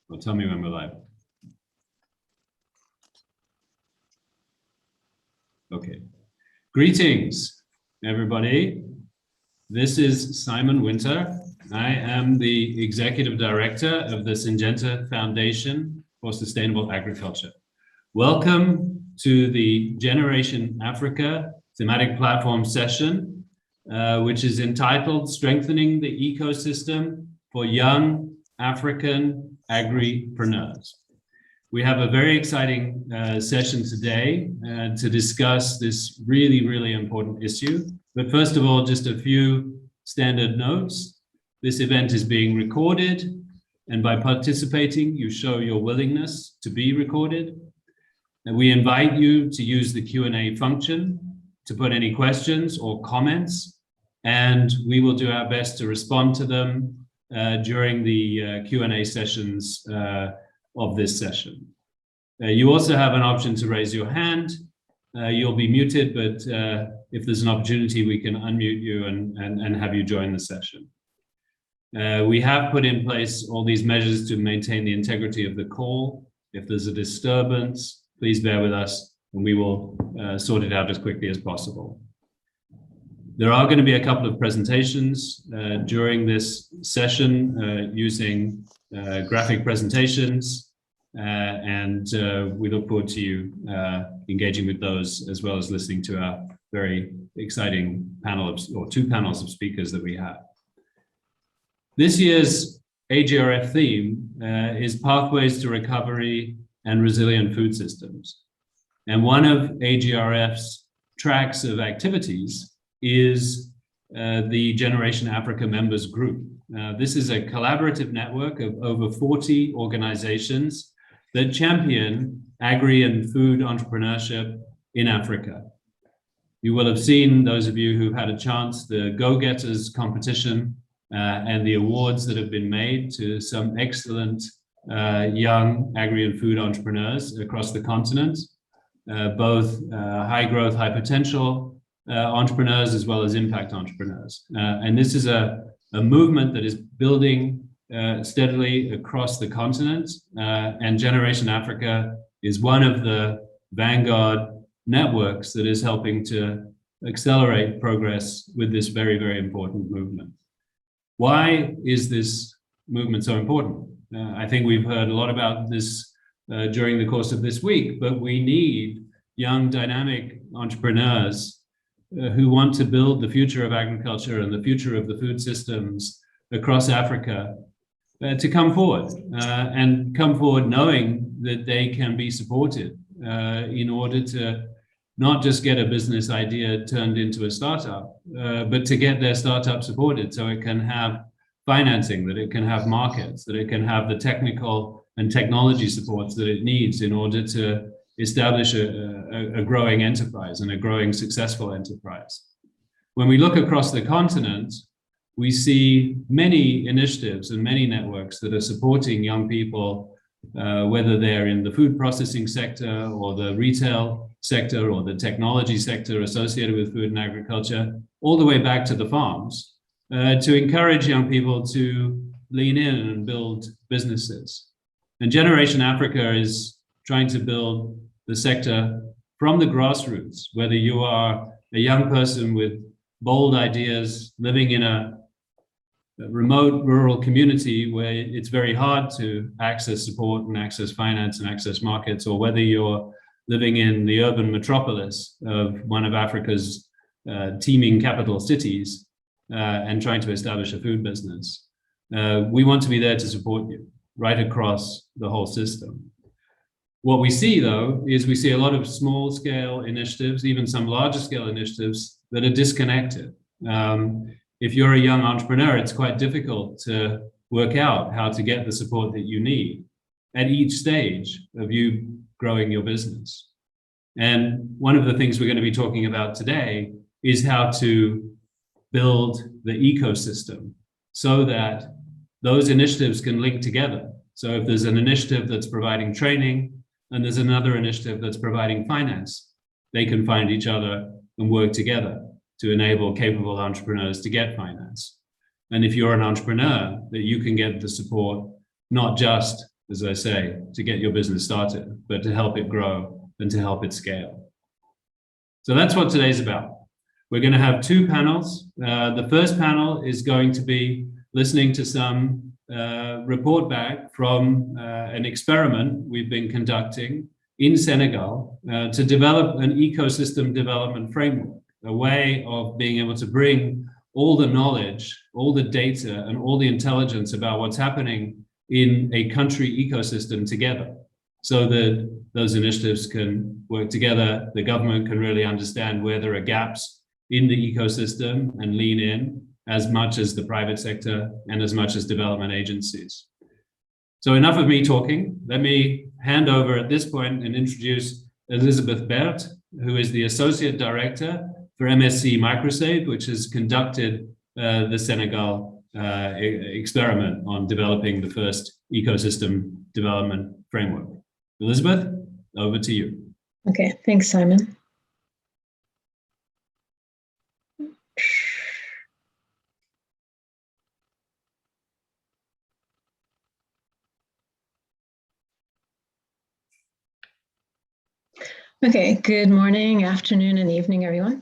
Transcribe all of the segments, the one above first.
Well, tell me when we're live. Okay. Greetings, everybody. This is Simon Winter. I am the Executive Director of the Syngenta Foundation for Sustainable Agriculture. Welcome to the Generation Africa thematic platform session, which is entitled Strengthening the Ecosystem for Young African Agripreneurs. We have a very exciting session today to discuss this really important issue. But first of all, just a few standard notes. This event is being recorded, and by participating, you show your willingness to be recorded. And we invite you to use the Q&A function to put any questions or comments, and we will do our best to respond to them during the Q&A sessions of this session. You also have an option to raise your hand. You'll be muted, but if there's an opportunity, we can unmute you and have you join the session. We have put in place all these measures to maintain the integrity of the call. If there's a disturbance, please bear with us, and we will sort it out as quickly as possible. There are going to be a couple of presentations during this session using graphic presentations, and we look forward to you engaging with those, as well as listening to our very exciting panel or two panels of speakers that we have. This year's AGRF theme is Pathways to Recovery and Resilient Food Systems. And one of AGRF's tracks of activities is the Generation Africa Members Group. This is a collaborative network of over 40 organizations that champion agri and food entrepreneurship in Africa. You will have seen, those of you who had a chance, the Go-Getters competition and the awards that have been made to some excellent young agri and food entrepreneurs across the continent, both high growth, high potential entrepreneurs as well as impact entrepreneurs. And this is a movement that is building steadily across the continent, and Generation Africa is one of the vanguard networks that is helping to accelerate progress with this very important movement. Why is this movement so important? I think we've heard a lot about this during the course of this week, but we need young, dynamic entrepreneurs who want to build the future of agriculture and the future of the food systems across Africa to come forward, and come forward knowing that they can be supported in order to not just get a business idea turned into a startup, but to get their startup supported so it can have financing, that it can have markets, that it can have the technical and technology supports that it needs in order to establish a growing enterprise and a growing successful enterprise. When we look across the continent, we see many initiatives and many networks that are supporting young people, whether they're in the food processing sector or the retail sector or the technology sector associated with food and agriculture, all the way back to the farms, to encourage young people to lean in and build businesses. And Generation Africa is trying to build the sector from the grassroots, whether you are a young person with bold ideas living in a remote rural community where it's very hard to access support and access finance and access markets, or whether you're living in the urban metropolis of one of Africa's teeming capital cities and trying to establish a food business. We want to be there to support you right across the whole system. What we see, though, is we see a lot of small-scale initiatives, even some larger-scale initiatives that are disconnected. If you're a young entrepreneur, it's quite difficult to work out how to get the support that you need at each stage of you growing your business. And one of the things we're going to be talking about today is how to build the ecosystem so that those initiatives can link together. So if there's an initiative that's providing training and there's another initiative that's providing finance, they can find each other and work together to enable capable entrepreneurs to get finance. And if you're an entrepreneur, that you can get the support, not just as I say, to get your business started, but to help it grow and to help it scale. So that's what today's about. We're going to have two panels. The first panel is going to be listening to some report back from an experiment we've been conducting in Senegal to develop an ecosystem development framework, a way of being able to bring all the knowledge, all the data, and all the intelligence about what's happening in a country ecosystem together, so that those initiatives can work together, the government can really understand where there are gaps in the ecosystem and lean in, as much as the private sector and as much as development agencies. So enough of me talking. Let me hand over at this point and introduce Elizabeth Bert, who is the Associate Director for MSC Microsave, which has conducted the Senegal experiment on developing the first ecosystem development framework. Elizabeth, over to you. Okay, thanks, Simon. Okay, good morning, afternoon, and evening, everyone.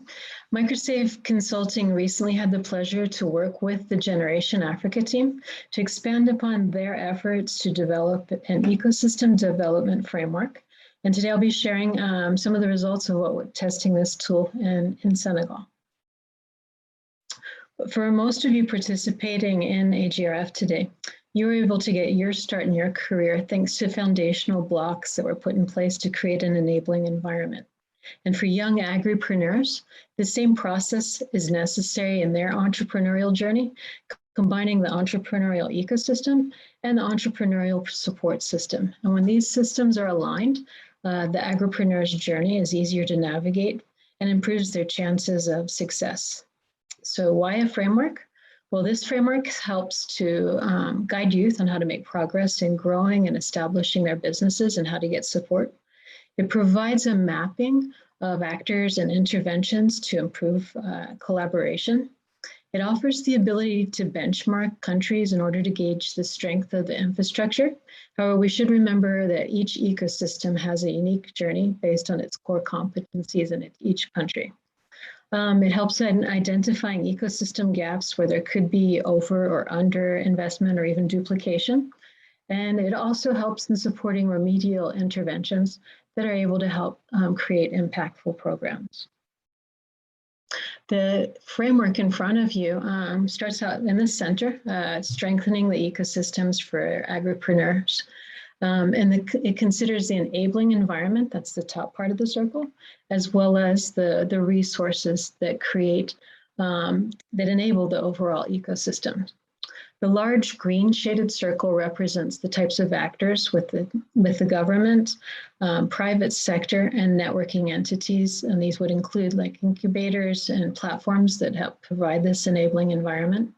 Microsave Consulting recently had the pleasure to work with the Generation Africa team to expand upon their efforts to develop an ecosystem development framework. And today I'll be sharing some of the results of what we're testing this tool in Senegal. For most of you participating in AGRF today, you were able to get your start in your career thanks to foundational blocks that were put in place to create an enabling environment. And for young agripreneurs, the same process is necessary in their entrepreneurial journey, combining the entrepreneurial ecosystem and the entrepreneurial support system. And when these systems are aligned, the agripreneur's journey is easier to navigate and improves their chances of success. So why a framework? Well, this framework helps to guide youth on how to make progress in growing and establishing their businesses and how to get support. It provides a mapping of actors and interventions to improve collaboration. It offers the ability to benchmark countries in order to gauge the strength of the infrastructure. However, we should remember that each ecosystem has a unique journey based on its core competencies in each country. It helps in identifying ecosystem gaps where there could be over or under investment or even duplication. And it also helps in supporting remedial interventions that are able to help create impactful programs. The framework in front of you starts out in the center, strengthening the ecosystems for agripreneurs. It considers the enabling environment, that's the top part of the circle, as well as the resources that create, that enable the overall ecosystem. The large green shaded circle represents the types of actors with the government, private sector, and networking entities. And these would include like incubators and platforms that help provide this enabling environment.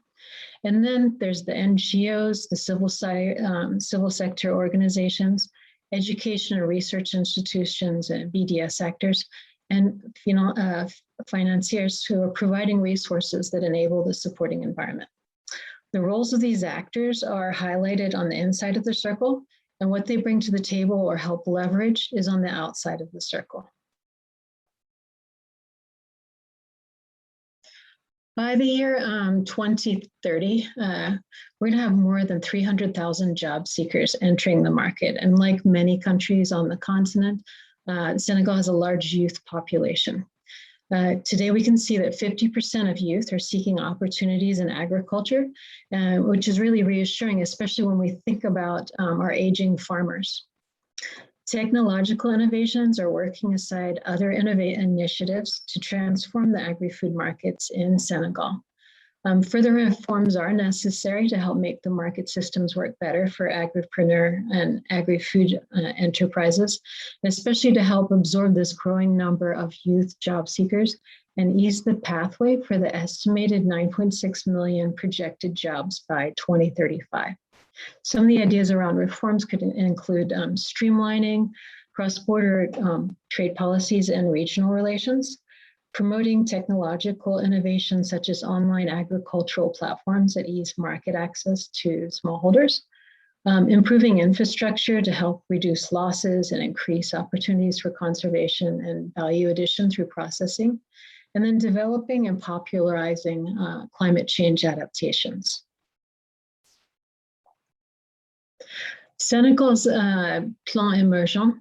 And then there's the NGOs, the civil sector organizations, education and research institutions, and BDS actors, and financiers who are providing resources that enable the supporting environment. The roles of these actors are highlighted on the inside of the circle, and what they bring to the table or help leverage is on the outside of the circle. By the year 2030, we're going to have more than 300,000 job seekers entering the market. And like many countries on the continent, Senegal has a large youth population. Today, we can see that 50% of youth are seeking opportunities in agriculture, which is really reassuring, especially when we think about our aging farmers. Technological innovations are working aside other initiatives to transform the agri-food markets in Senegal. Further reforms are necessary to help make the market systems work better for agripreneur and agri-food enterprises, and especially to help absorb this growing number of youth job seekers and ease the pathway for the estimated 9.6 million projected jobs by 2035. Some of the ideas around reforms could include streamlining cross-border trade policies and regional relations, promoting technological innovations such as online agricultural platforms that ease market access to smallholders, improving infrastructure to help reduce losses and increase opportunities for conservation and value addition through processing, and then developing and popularizing climate change adaptations. Senegal's Plan Emergent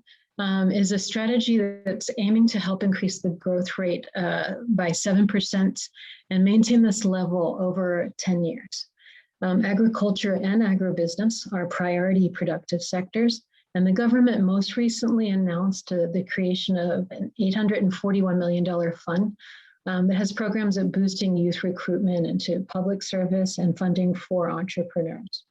is a strategy that's aiming to help increase the growth rate by 7% and maintain this level over 10 years. Agriculture and agribusiness are priority productive sectors, and the government most recently announced the creation of an $841 million fund that has programs of boosting youth recruitment into public service and funding for entrepreneurs.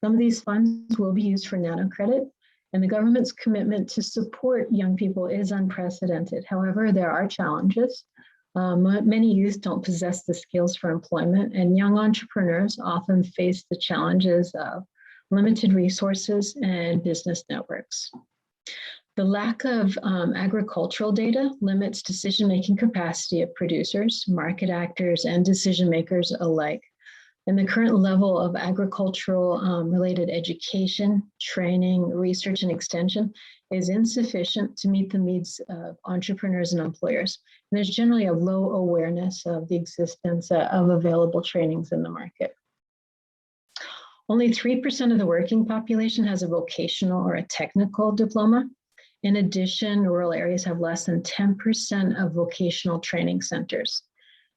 Some of these funds will be used for nanocredit, and the government's commitment to support young people is unprecedented. However, there are challenges. Many youth don't possess the skills for employment, and young entrepreneurs often face the challenges of limited resources and business networks. The lack of agricultural data limits decision-making capacity of producers, market actors, and decision makers alike. And the current level of agricultural related education, training, research, and extension is insufficient to meet the needs of entrepreneurs and employers. And there's generally a low awareness of the existence of available trainings in the market. Only 3% of the working population has a vocational or a technical diploma. In addition, rural areas have less than 10% of vocational training centers.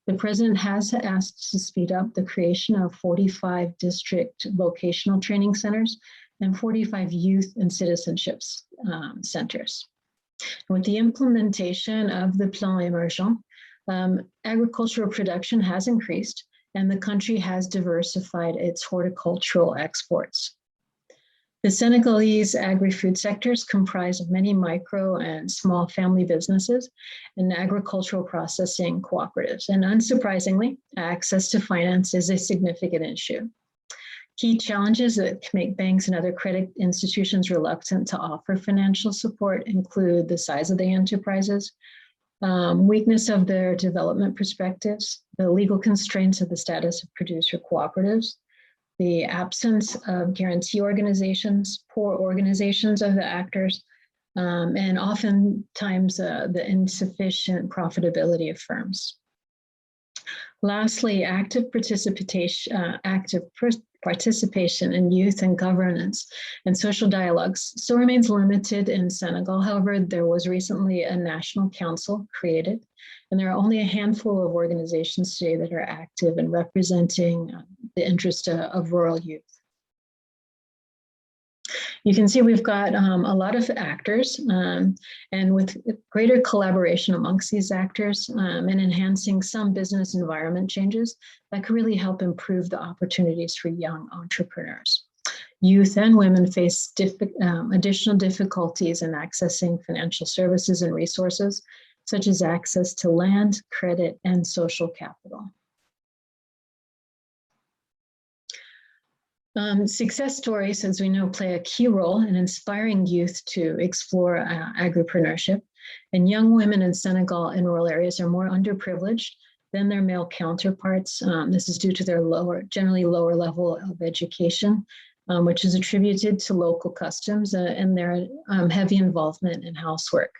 The president has asked to speed up the creation of 45 district vocational training centers and 45 youth and citizenship centers. With the implementation of the Plan Emergent, agricultural production has increased and the country has diversified its horticultural exports. The Senegalese agri-food sectors comprise of many micro and small family businesses and agricultural processing cooperatives. And unsurprisingly, access to finance is a significant issue. Key challenges that can make banks and other credit institutions reluctant to offer financial support include the size of the enterprises, weakness of their development perspectives, the legal constraints of the status of producer cooperatives, the absence of guarantee organizations, poor organizations of the actors, and oftentimes the insufficient profitability of firms. Lastly, active participation in youth and governance and social dialogues still remains limited in Senegal. However, there was recently a national council created, and there are only a handful of organizations today that are active in representing the interest of rural youth. You can see we've got a lot of actors, and with greater collaboration amongst these actors and enhancing some business environment changes, that could really help improve the opportunities for young entrepreneurs. Youth and women face additional difficulties in accessing financial services and resources, such as access to land, credit, and social capital. Success stories, as we know, play a key role in inspiring youth to explore agripreneurship. And young women in Senegal in rural areas are more underprivileged than their male counterparts. This is due to their generally lower level of education, which is attributed to local customs and their heavy involvement in housework.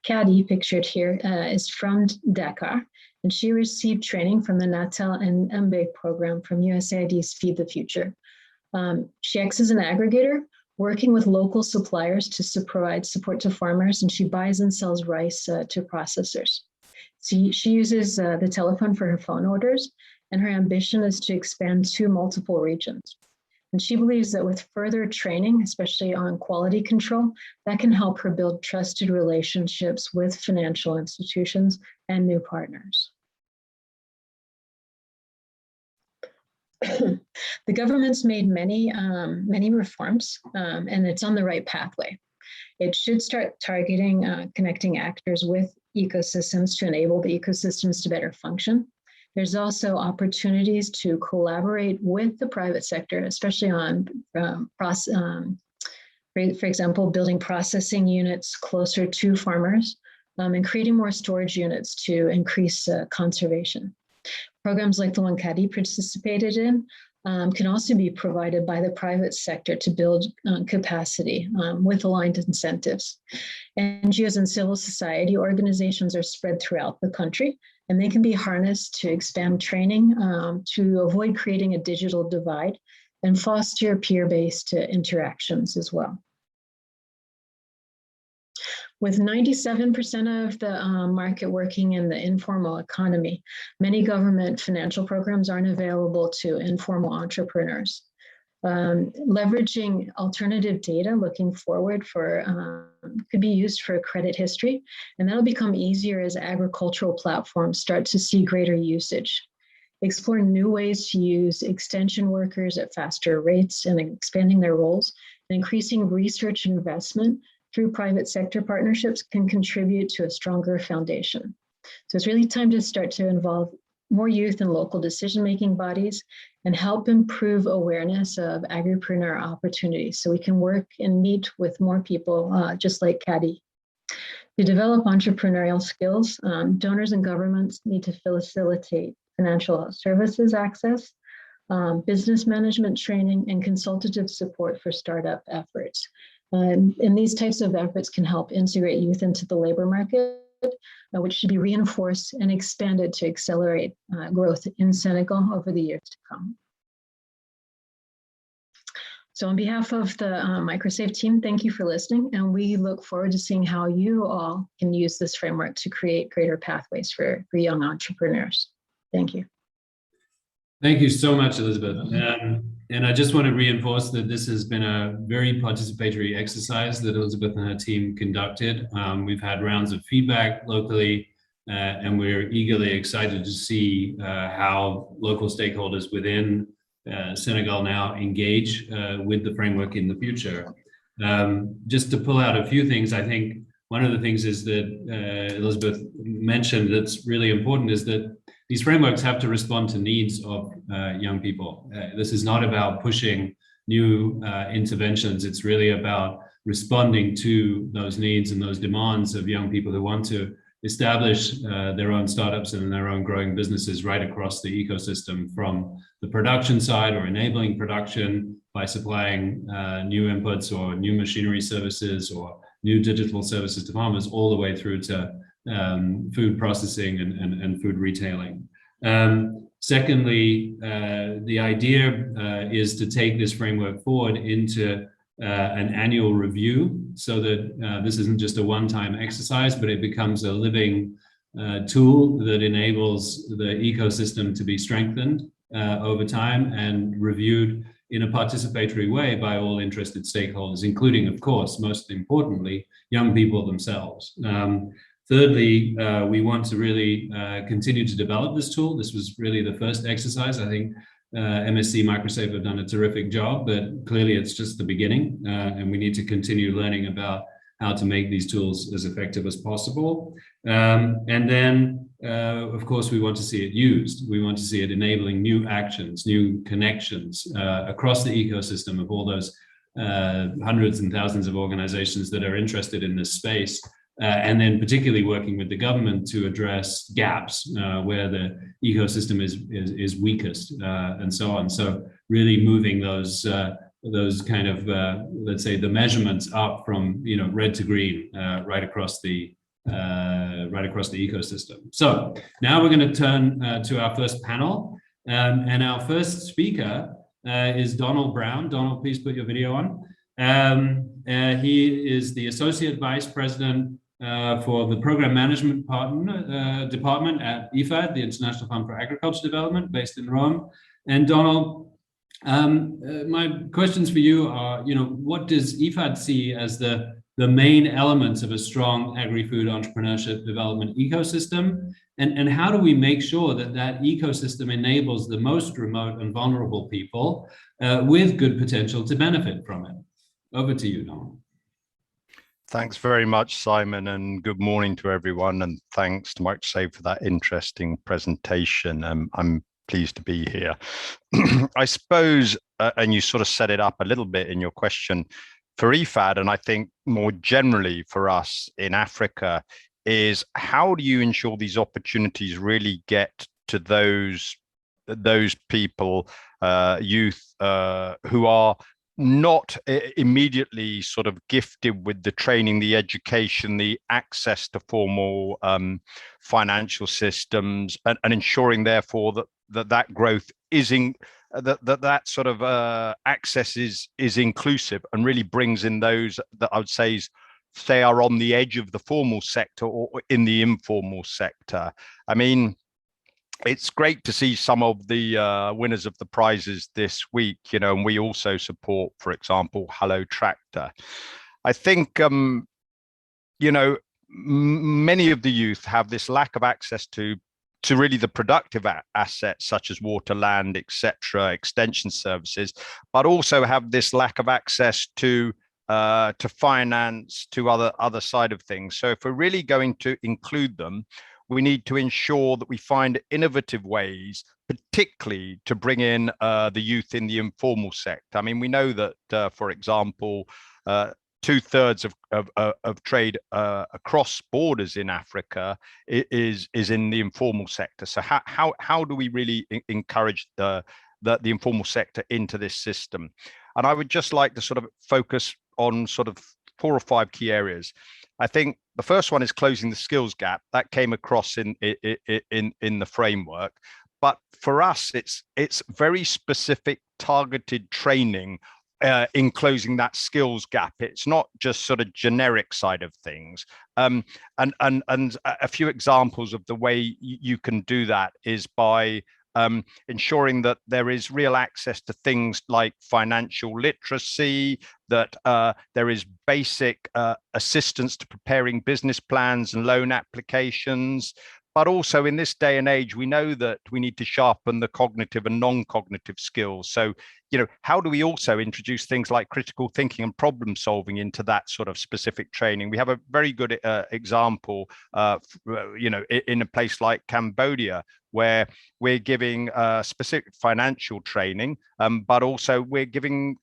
Kadi, pictured here, is from Dakar, and she received training from the Natal and Mbe program from USAID's Feed the Future. She acts as an aggregator, working with local suppliers to provide support to farmers, and she buys and sells rice to processors. She uses the telephone for her phone orders, and her ambition is to expand to multiple regions. And she believes that with further training, especially on quality control, that can help her build trusted relationships with financial institutions and new partners. The government's made many reforms, and it's on the right pathway. It should start targeting connecting actors with ecosystems to enable the ecosystems to better function. There's also opportunities to collaborate with the private sector, especially on, for example, building processing units closer to farmers and creating more storage units to increase conservation. Programs like the one Kadi participated in can also be provided by the private sector to build capacity with aligned incentives. NGOs and civil society organizations are spread throughout the country, and they can be harnessed to expand training, to avoid creating a digital divide, and foster peer-based interactions as well. With 97% of the market working in the informal economy, many government financial programs aren't available to informal entrepreneurs. Leveraging alternative data looking forward could be used for credit history, and that'll become easier as agricultural platforms start to see greater usage. Exploring new ways to use extension workers at faster rates and expanding their roles, and increasing research investment through private sector partnerships can contribute to a stronger foundation. So it's really time to start to involve more youth in local decision-making bodies and help improve awareness of agripreneur opportunities so we can work and meet with more people just like Caddy. To develop entrepreneurial skills, donors and governments need to facilitate financial services access, business management training, and consultative support for startup efforts. And these types of efforts can help integrate youth into the labor market, which should be reinforced and expanded to accelerate growth in Senegal over the years to come. So on behalf of the Microsafe team, thank you for listening, and we look forward to seeing how you all can use this framework to create greater pathways for young entrepreneurs. Thank you. Thank you so much, Elizabeth. And I just want to reinforce that this has been a very participatory exercise that Elizabeth and her team conducted. We've had rounds of feedback locally, and we're eagerly excited to see how local stakeholders within Senegal now engage with the framework in the future. Just to pull out a few things, I think one of the things is that Elizabeth mentioned that's really important is that these frameworks have to respond to needs of young people. This is not about pushing new interventions. It's really about responding to those needs and those demands of young people who want to establish their own startups and their own growing businesses right across the ecosystem, from the production side or enabling production by supplying new inputs or new machinery services or new digital services to farmers, all the way through to food processing and food retailing. Secondly, the idea is to take this framework forward into an annual review so that this isn't just a one-time exercise, but it becomes a living tool that enables the ecosystem to be strengthened over time and reviewed in a participatory way by all interested stakeholders, including, of course, most importantly, young people themselves. Thirdly, we want to really continue to develop this tool. This was really the first exercise. I think MSC Microsafe have done a terrific job, but clearly it's just the beginning, and we need to continue learning about how to make these tools as effective as possible. And then, of course, we want to see it used. We want to see it enabling new actions, new connections across the ecosystem of all those hundreds and thousands of organizations that are interested in this space. And then particularly working with the government to address gaps where the ecosystem is weakest and so on. So really moving those kind of, let's say, the measurements up from red to green right across the ecosystem. So now we're going to turn to our first panel, and our first speaker is Donald Brown. Donald, please put your video on. He is the Associate Vice President for the Program Management Department at IFAD, the International Fund for Agriculture Development, based in Rome. And Donald, my questions for you are, what does IFAD see as the main elements of a strong agri-food entrepreneurship development ecosystem? And how do we make sure that that ecosystem enables the most remote and vulnerable people with good potential to benefit from it? Over to you, Donald. Thanks very much, Simon, and good morning to everyone. And thanks to Microsafe for that interesting presentation. I'm pleased to be here. I suppose, and you sort of set it up a little bit in your question, for IFAD, and I think more generally for us in Africa, is how do you ensure these opportunities really get to those those people, youth who are not immediately sort of gifted with the training, the education, the access to formal financial systems, and ensuring therefore that growth is that sort of access is inclusive and really brings in those that I would say are on the edge of the formal sector or in the informal sector. I mean, it's great to see some of the winners of the prizes this week, and we also support, for example, Hello Tractor. I think, many of the youth have this lack of access to really the productive assets such as water, land, etc., extension services, but also have this lack of access to finance, to other side of things. So if we're really going to include them, we need to ensure that we find innovative ways, particularly to bring in the youth in the informal sector. I mean, we know that, for example, 2/3 of trade across borders in Africa is in the informal sector. So how do we really encourage the informal sector into this system? And I would just like to sort of focus on sort of 4 or 5 key areas. I think the first one is closing the skills gap. That came across in the framework, but for us, it's very specific, targeted training in closing that skills gap. It's not just sort of generic side of things. And a few examples of the way you can do that is by ensuring that there is real access to things like financial literacy, that there is basic assistance to preparing business plans and loan applications. But also in this day and age, we know that we need to sharpen the cognitive and non-cognitive skills. So, how do we also introduce things like critical thinking and problem solving into that sort of specific training? We have a very good example, in a place like Cambodia, where we're giving specific financial training, but also we're giving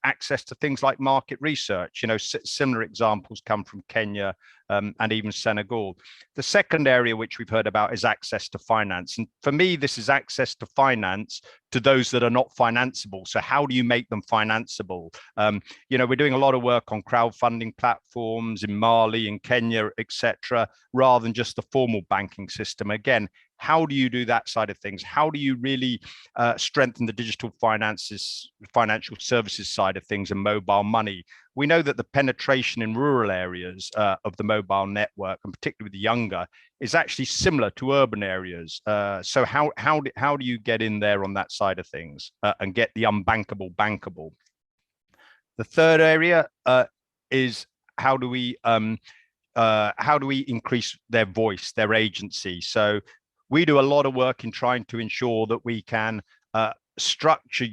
access to things like market research. Similar examples come from Kenya and even Senegal. The second area which we've heard about is access to finance. And for me, this is access to finance to those that are not financeable. So how do you make them financeable? We're doing a lot of work on crowdfunding platforms in Mali, in Kenya, etc., rather than just the formal banking system. Again, how do you do that side of things? How do you really strengthen the digital financial services side of things and mobile money? We know that the penetration in rural areas of the mobile network, and particularly with the younger, is actually similar to urban areas. So how do you get in there on that side of things and get the unbankable bankable? The third area is how do we increase their voice, their agency? So we do a lot of work in trying to ensure that we can structure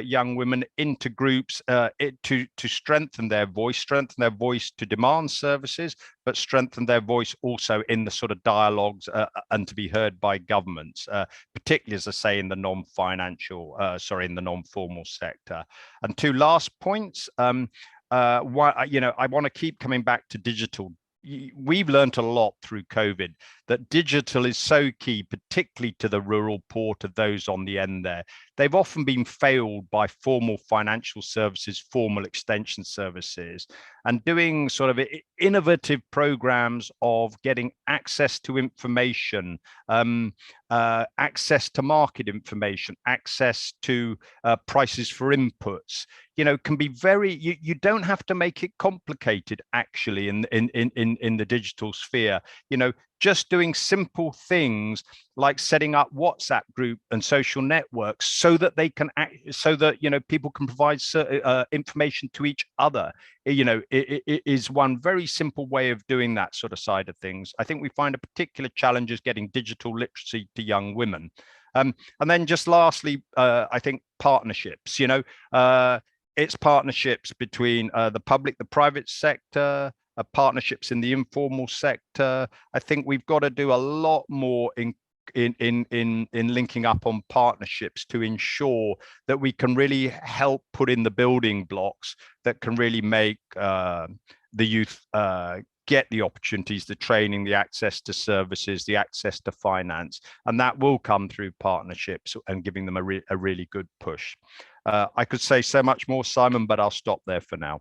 young women into groups to strengthen their voice to demand services, but strengthen their voice also in the sort of dialogues and to be heard by governments, particularly, as I say, in the in the non-formal sector. And 2 last points. I want to keep coming back to digital. We've learned a lot through COVID that digital is so key, particularly to the rural poor, to those on the end there. They've often been failed by formal financial services, formal extension services, and doing sort of innovative programs of getting access to information, access to market information, access to prices for inputs, can be very, you don't have to make it complicated actually in the digital sphere. Just doing simple things like setting up WhatsApp group and social networks so that they can people can provide information to each other. It is one very simple way of doing that sort of side of things. I think we find a particular challenge is getting digital literacy to young women. And then just lastly, I think partnerships. It's partnerships between the public, the private sector, partnerships in the informal sector. I think we've got to do a lot more in linking up on partnerships to ensure that we can really help put in the building blocks that can really make the youth get the opportunities, the training, the access to services, the access to finance, and that will come through partnerships and giving them a really good push. I could say so much more, Simon, but I'll stop there for now.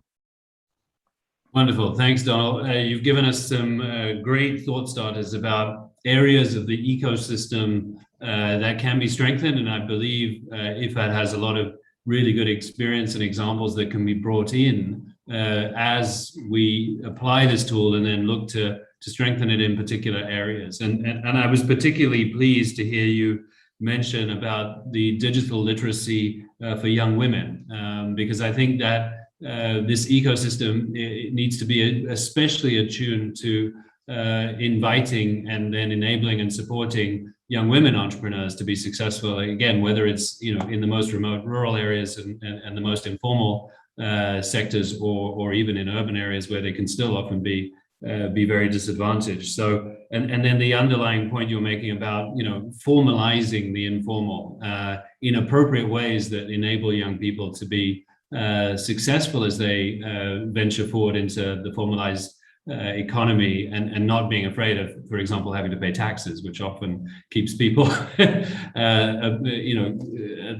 Wonderful. Thanks, Donald. You've given us some great thought starters about areas of the ecosystem that can be strengthened. And I believe IFAD has a lot of really good experience and examples that can be brought in as we apply this tool and then look to strengthen it in particular areas. And I was particularly pleased to hear you mention about the digital literacy for young women, because I think that this ecosystem, it needs to be especially attuned to inviting and then enabling and supporting young women entrepreneurs to be successful. Again, whether it's in the most remote rural areas and the most informal sectors, or even in urban areas where they can still often be very disadvantaged. So, and then the underlying point you're making about formalizing the informal in appropriate ways that enable young people to be successful as they venture forward into the formalized economy, and not being afraid of, for example, having to pay taxes, which often keeps people, at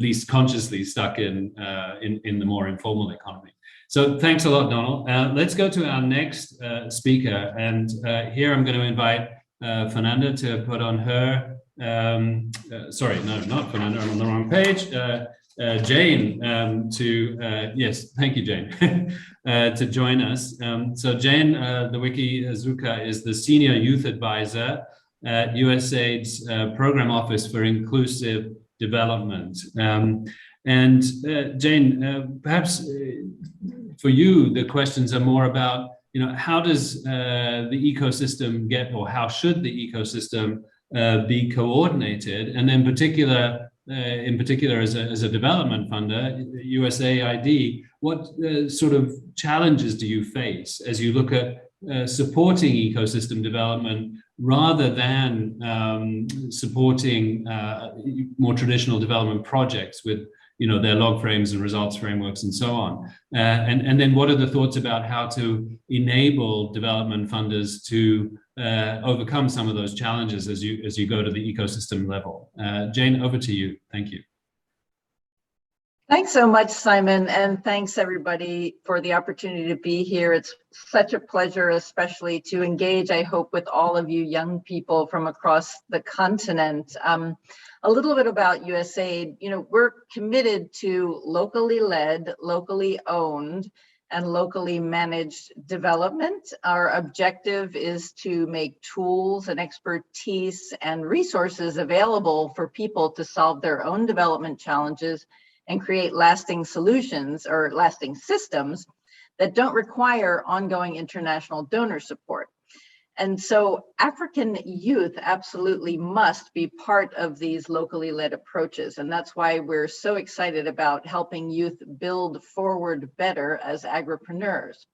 least consciously stuck in the more informal economy. So thanks a lot, Donald. Let's go to our next speaker, and here I'm going to invite Fernanda to put on her. Sorry, no, not Fernanda. I'm on the wrong page. Jane yes, thank you, Jane, to join us. So Jane Lewicki-Zuka is the Senior Youth Advisor at USAID's Program Office for Inclusive Development. And Jane, perhaps for you, the questions are more about, how does the ecosystem get, or how should the ecosystem be coordinated? And then in particular, as a development funder, USAID, what sort of challenges do you face as you look at supporting ecosystem development rather than supporting more traditional development projects with their log frames and results frameworks and so on? And then what are the thoughts about how to enable development funders to overcome some of those challenges as you go to the ecosystem level? Jane, over to you. Thank you. Thanks so much, Simon, and thanks everybody for the opportunity to be here. It's such a pleasure, especially to engage, I hope, with all of you young people from across the continent. A little bit about USAID. We're committed to locally led, locally owned, and locally managed development. Our objective is to make tools and expertise and resources available for people to solve their own development challenges and create lasting solutions or lasting systems that don't require ongoing international donor support. And so African youth absolutely must be part of these locally led approaches. And that's why we're so excited about helping youth build forward better as agripreneurs.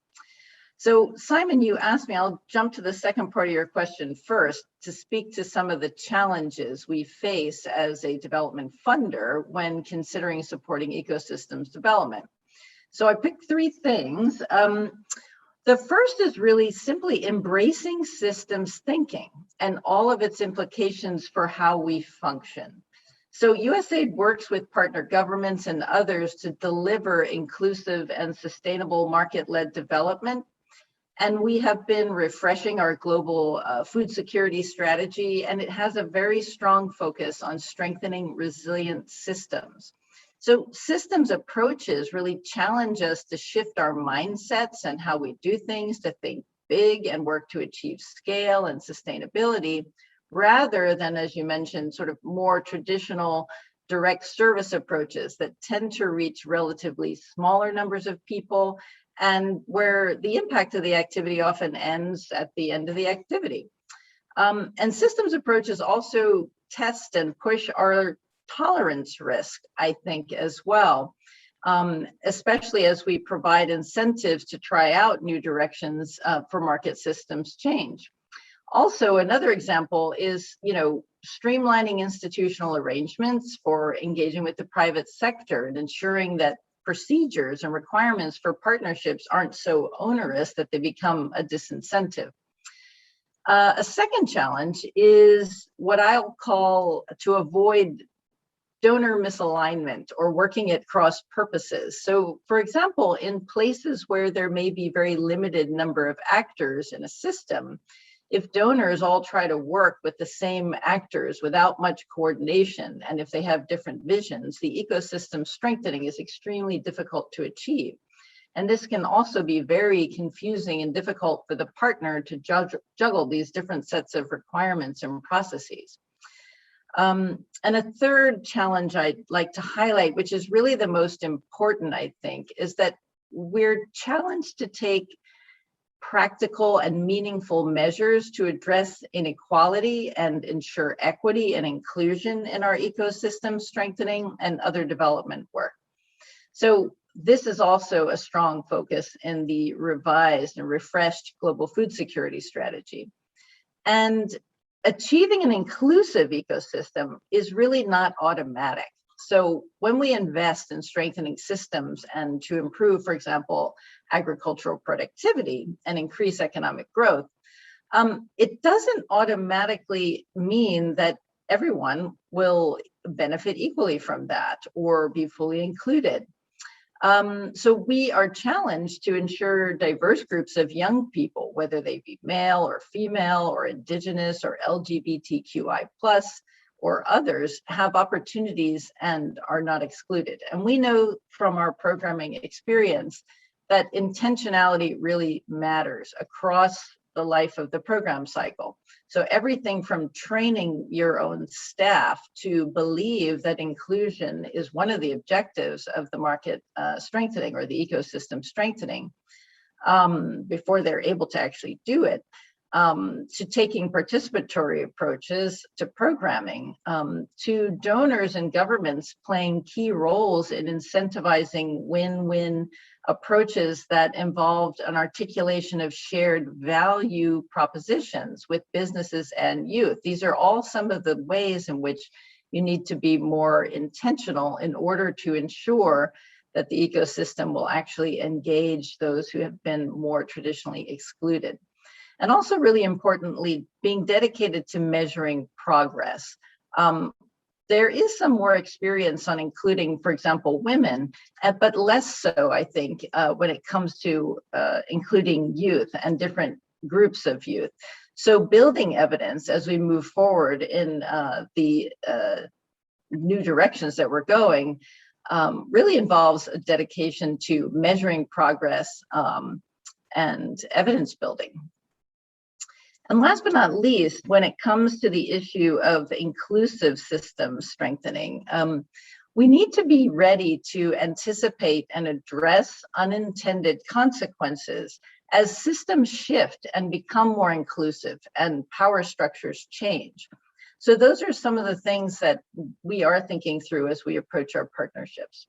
So Simon, you asked me, I'll jump to the second part of your question first, to speak to some of the challenges we face as a development funder when considering supporting ecosystems development. So I picked three things. The first is really simply embracing systems thinking and all of its implications for how we function. So USAID works with partner governments and others to deliver inclusive and sustainable market-led development. And we have been refreshing our global food security strategy, and it has a very strong focus on strengthening resilient systems. So systems approaches really challenge us to shift our mindsets and how we do things, to think big and work to achieve scale and sustainability, rather than, as you mentioned, sort of more traditional direct service approaches that tend to reach relatively smaller numbers of people, and where the impact of the activity often ends at the end of the activity. And systems approaches also test and push our tolerance risk, I think, as well, especially as we provide incentives to try out new directions for market systems change. Also, another example is, streamlining institutional arrangements for engaging with the private sector and ensuring that procedures and requirements for partnerships aren't so onerous that they become a disincentive. A second challenge is what I'll call to avoid donor misalignment or working at cross purposes. So for example, in places where there may be very limited number of actors in a system, if donors all try to work with the same actors without much coordination, and if they have different visions, the ecosystem strengthening is extremely difficult to achieve. And this can also be very confusing and difficult for the partner to juggle these different sets of requirements and processes. And a third challenge I'd like to highlight, which is really the most important, I think, is that we're challenged to take practical and meaningful measures to address inequality and ensure equity and inclusion in our ecosystem strengthening and other development work. So this is also a strong focus in the revised and refreshed global food security strategy. And achieving an inclusive ecosystem is really not automatic. So when we invest in strengthening systems and to improve, for example, agricultural productivity and increase economic growth, it doesn't automatically mean that everyone will benefit equally from that or be fully included. So we are challenged to ensure diverse groups of young people, whether they be male or female or indigenous or LGBTQI+, or others, have opportunities and are not excluded. And we know from our programming experience that intentionality really matters across the life of the program cycle. So everything from training your own staff to believe that inclusion is one of the objectives of the market strengthening or the ecosystem strengthening before they're able to actually do it, to taking participatory approaches to programming, to donors and governments playing key roles in incentivizing win-win approaches that involved an articulation of shared value propositions with businesses and youth. These are all some of the ways in which you need to be more intentional in order to ensure that the ecosystem will actually engage those who have been more traditionally excluded. And also really importantly, being dedicated to measuring progress. There is some more experience on including, for example, women, but less so, I think, when it comes to including youth and different groups of youth. So building evidence as we move forward in the new directions that we're going really involves a dedication to measuring progress and evidence building. And last but not least, when it comes to the issue of inclusive systems strengthening, we need to be ready to anticipate and address unintended consequences as systems shift and become more inclusive and power structures change. So those are some of the things that we are thinking through as we approach our partnerships.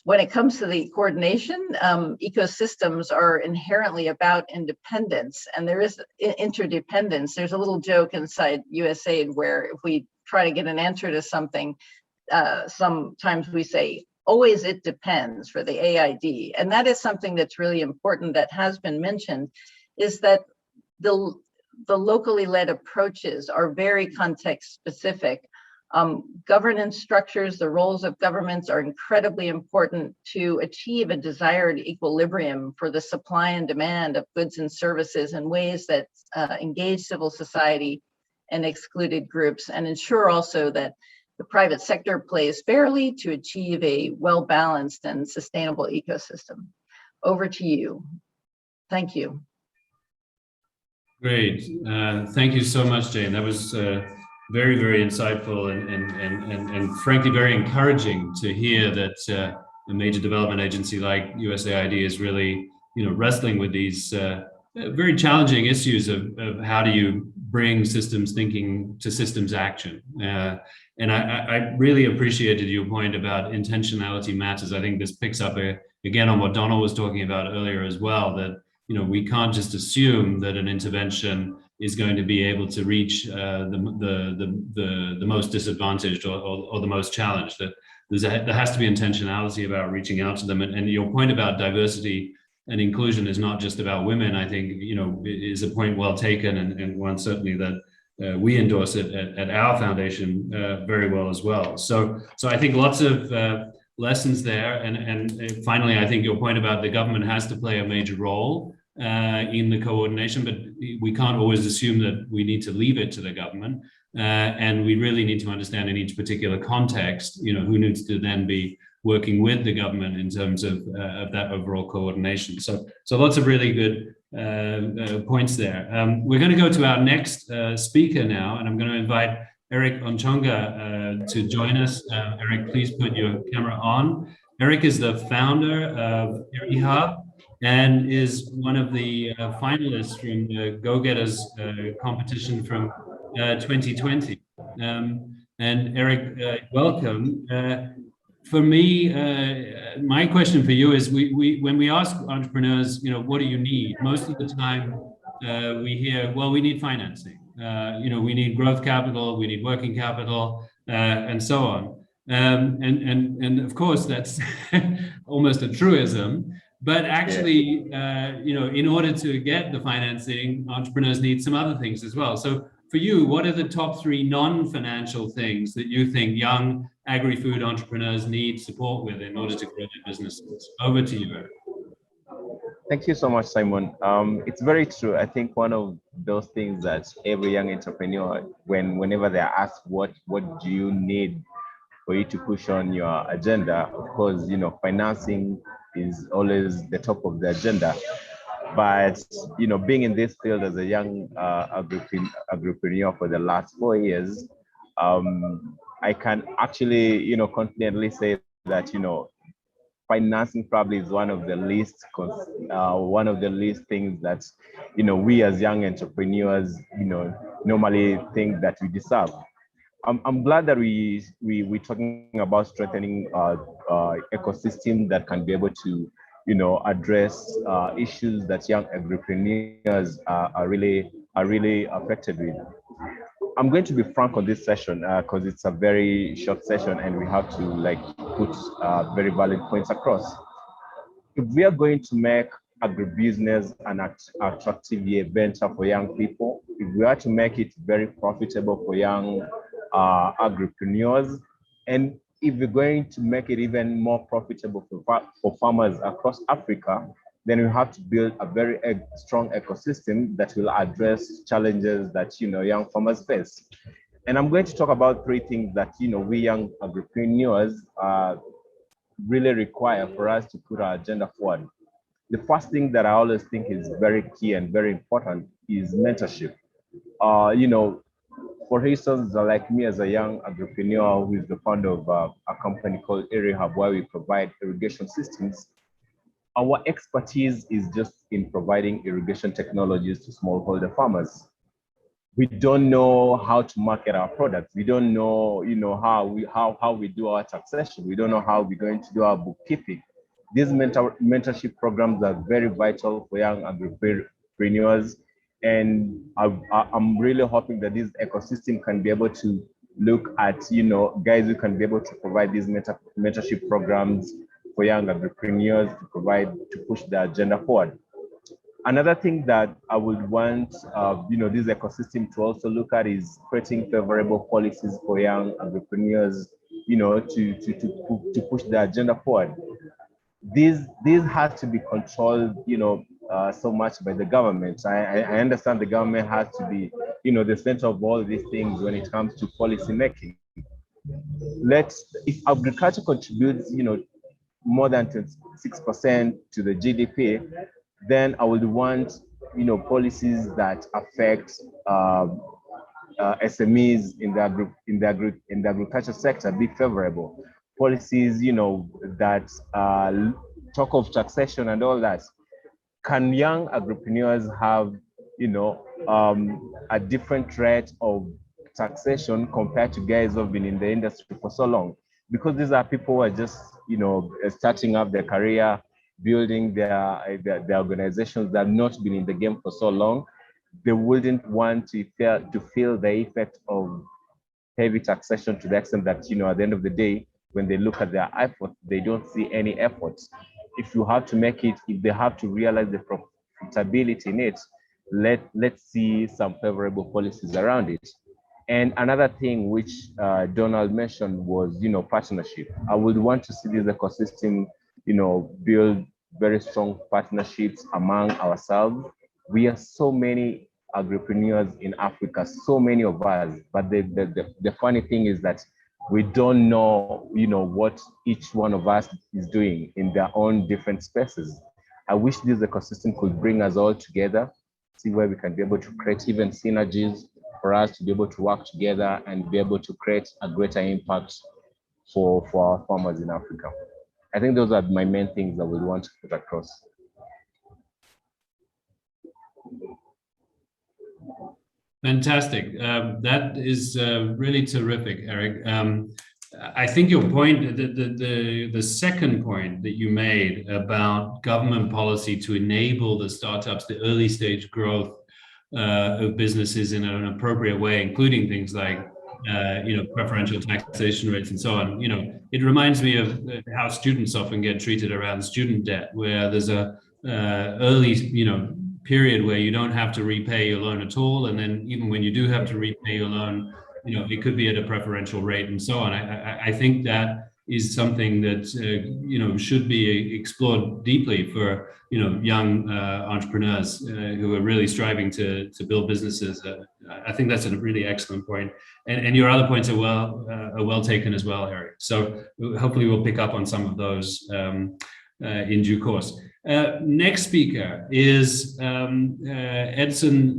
When it comes to the coordination, ecosystems are inherently about independence, and there is interdependence. There's a little joke inside USAID where if we try to get an answer to something, sometimes we say, always it depends for the AID. And that is something that's really important that has been mentioned, is that the locally led approaches are very context specific. Governance structures, the roles of governments are incredibly important to achieve a desired equilibrium for the supply and demand of goods and services in ways that engage civil society and excluded groups, and ensure also that the private sector plays fairly to achieve a well-balanced and sustainable ecosystem. Over to you. Thank you. Great. Thank you so much, Jane. That was very, very insightful and frankly, very encouraging to hear that a major development agency like USAID is really, wrestling with these very challenging issues of how do you bring systems thinking to systems action. And I really appreciated your point about intentionality matters. I think this picks up again on what Donald was talking about earlier as well, that we can't just assume that an intervention is going to be able to reach the most disadvantaged or the most challenged. That there has to be intentionality about reaching out to them. And your point about diversity and inclusion is not just about women, I think, is a point well taken, and one certainly that we endorse it at our foundation very well as well. So I think lots of lessons there. And finally, I think your point about the government has to play a major role in the coordination, but we can't always assume that we need to leave it to the government. And we really need to understand in each particular context, who needs to then be working with the government in terms of that overall coordination. So lots of really good points there. We're going to go to our next speaker now, and I'm going to invite Eric Onchonga to join us. Eric, please put your camera on. Eric is the founder of Agri-Hub and is one of the finalists from the Go Getters competition from 2020. And Eric, welcome. For me, my question for you is, when we ask entrepreneurs, what do you need? Most of the time we hear, well, we need financing. We need growth capital, we need working capital, and so on. And of course, that's almost a truism. But actually, in order to get the financing, entrepreneurs need some other things as well. So for you, what are the top 3 non-financial things that you think young agri-food entrepreneurs need support with in order to grow their businesses? Over to you, Eric. Thank you so much, Simon. It's very true. I think one of those things that every young entrepreneur, whenever they're asked what do you need for you to push on your agenda, of course, financing is always the top of the agenda. But being in this field as a young agripreneur for the last 4 years, I can actually confidently say that financing probably is one of the least things that we as young entrepreneurs normally think that we deserve. I'm glad that we're talking about strengthening ecosystem that can be able to address issues that young agripreneurs are really affected with. I'm going to be frank on this session because it's a very short session and we have to put very valid points across. If we are going to make agribusiness an attractive venture for young people, if we are to make it very profitable for young agripreneurs, and if we're going to make it even more profitable for farmers across Africa, then we have to build a very strong ecosystem that will address challenges that young farmers face. And I'm going to talk about 3 things that we young agripreneurs really require for us to put our agenda forward. The first thing that I always think is very key and very important is mentorship. For instance, like me as a young agripreneur who is the founder of a company called Agri-Hub, where we provide irrigation systems, our expertise is just in providing irrigation technologies to smallholder farmers. We don't know how to market our products. We don't know, how we do our taxation. We don't know how we're going to do our bookkeeping. These mentorship programs are very vital for young agripreneurs. And I'm really hoping that this ecosystem can be able to look at, guys who can be able to provide these mentorship programs for young agripreneurs to push the agenda forward. Another thing that I would want, this ecosystem to also look at is creating favorable policies for young agripreneurs, to push the agenda forward. This has to be controlled, so much by the government. I understand the government has to be, the center of all these things when it comes to policy making. If agriculture contributes, more than 26% to the GDP, then I would want, policies that affect SMEs in the agriculture sector be favorable. Policies, that talk of taxation and all that. Can young agripreneurs have, a different rate of taxation compared to guys who have been in the industry for so long? Because these are people who are just, starting up their career, building their organizations that have not been in the game for so long. They wouldn't want to feel the effect of heavy taxation to the extent that, at the end of the day, when they look at their effort, they don't see any effort. if you have to make it, if they have to realize the profitability in it, let's see some favorable policies around it. And another thing which Donald mentioned was, partnership. I would want to see this ecosystem, build very strong partnerships among ourselves. We are so many agripreneurs in Africa, so many of us, but the funny thing is that we don't know, what each one of us is doing in their own different spaces. I wish this ecosystem could bring us all together, see where we can be able to create even synergies for us to be able to work together and be able to create a greater impact for our farmers in Africa. I think those are my main things that we want to put across. Fantastic. That is really terrific, Eric. I think your point, the second point that you made about government policy to enable the startups, the early stage growth of businesses in an appropriate way, including things like preferential taxation rates and so on. It reminds me of how students often get treated around student debt, where there's a early period where you don't have to repay your loan at all, and then even when you do have to repay your loan, it could be at a preferential rate and so on. I think that is something that should be explored deeply for young entrepreneurs who are really striving to build businesses. I think that's a really excellent point, and your other points are well taken as well, Eric. So hopefully we'll pick up on some of those in due course. Next speaker is Edson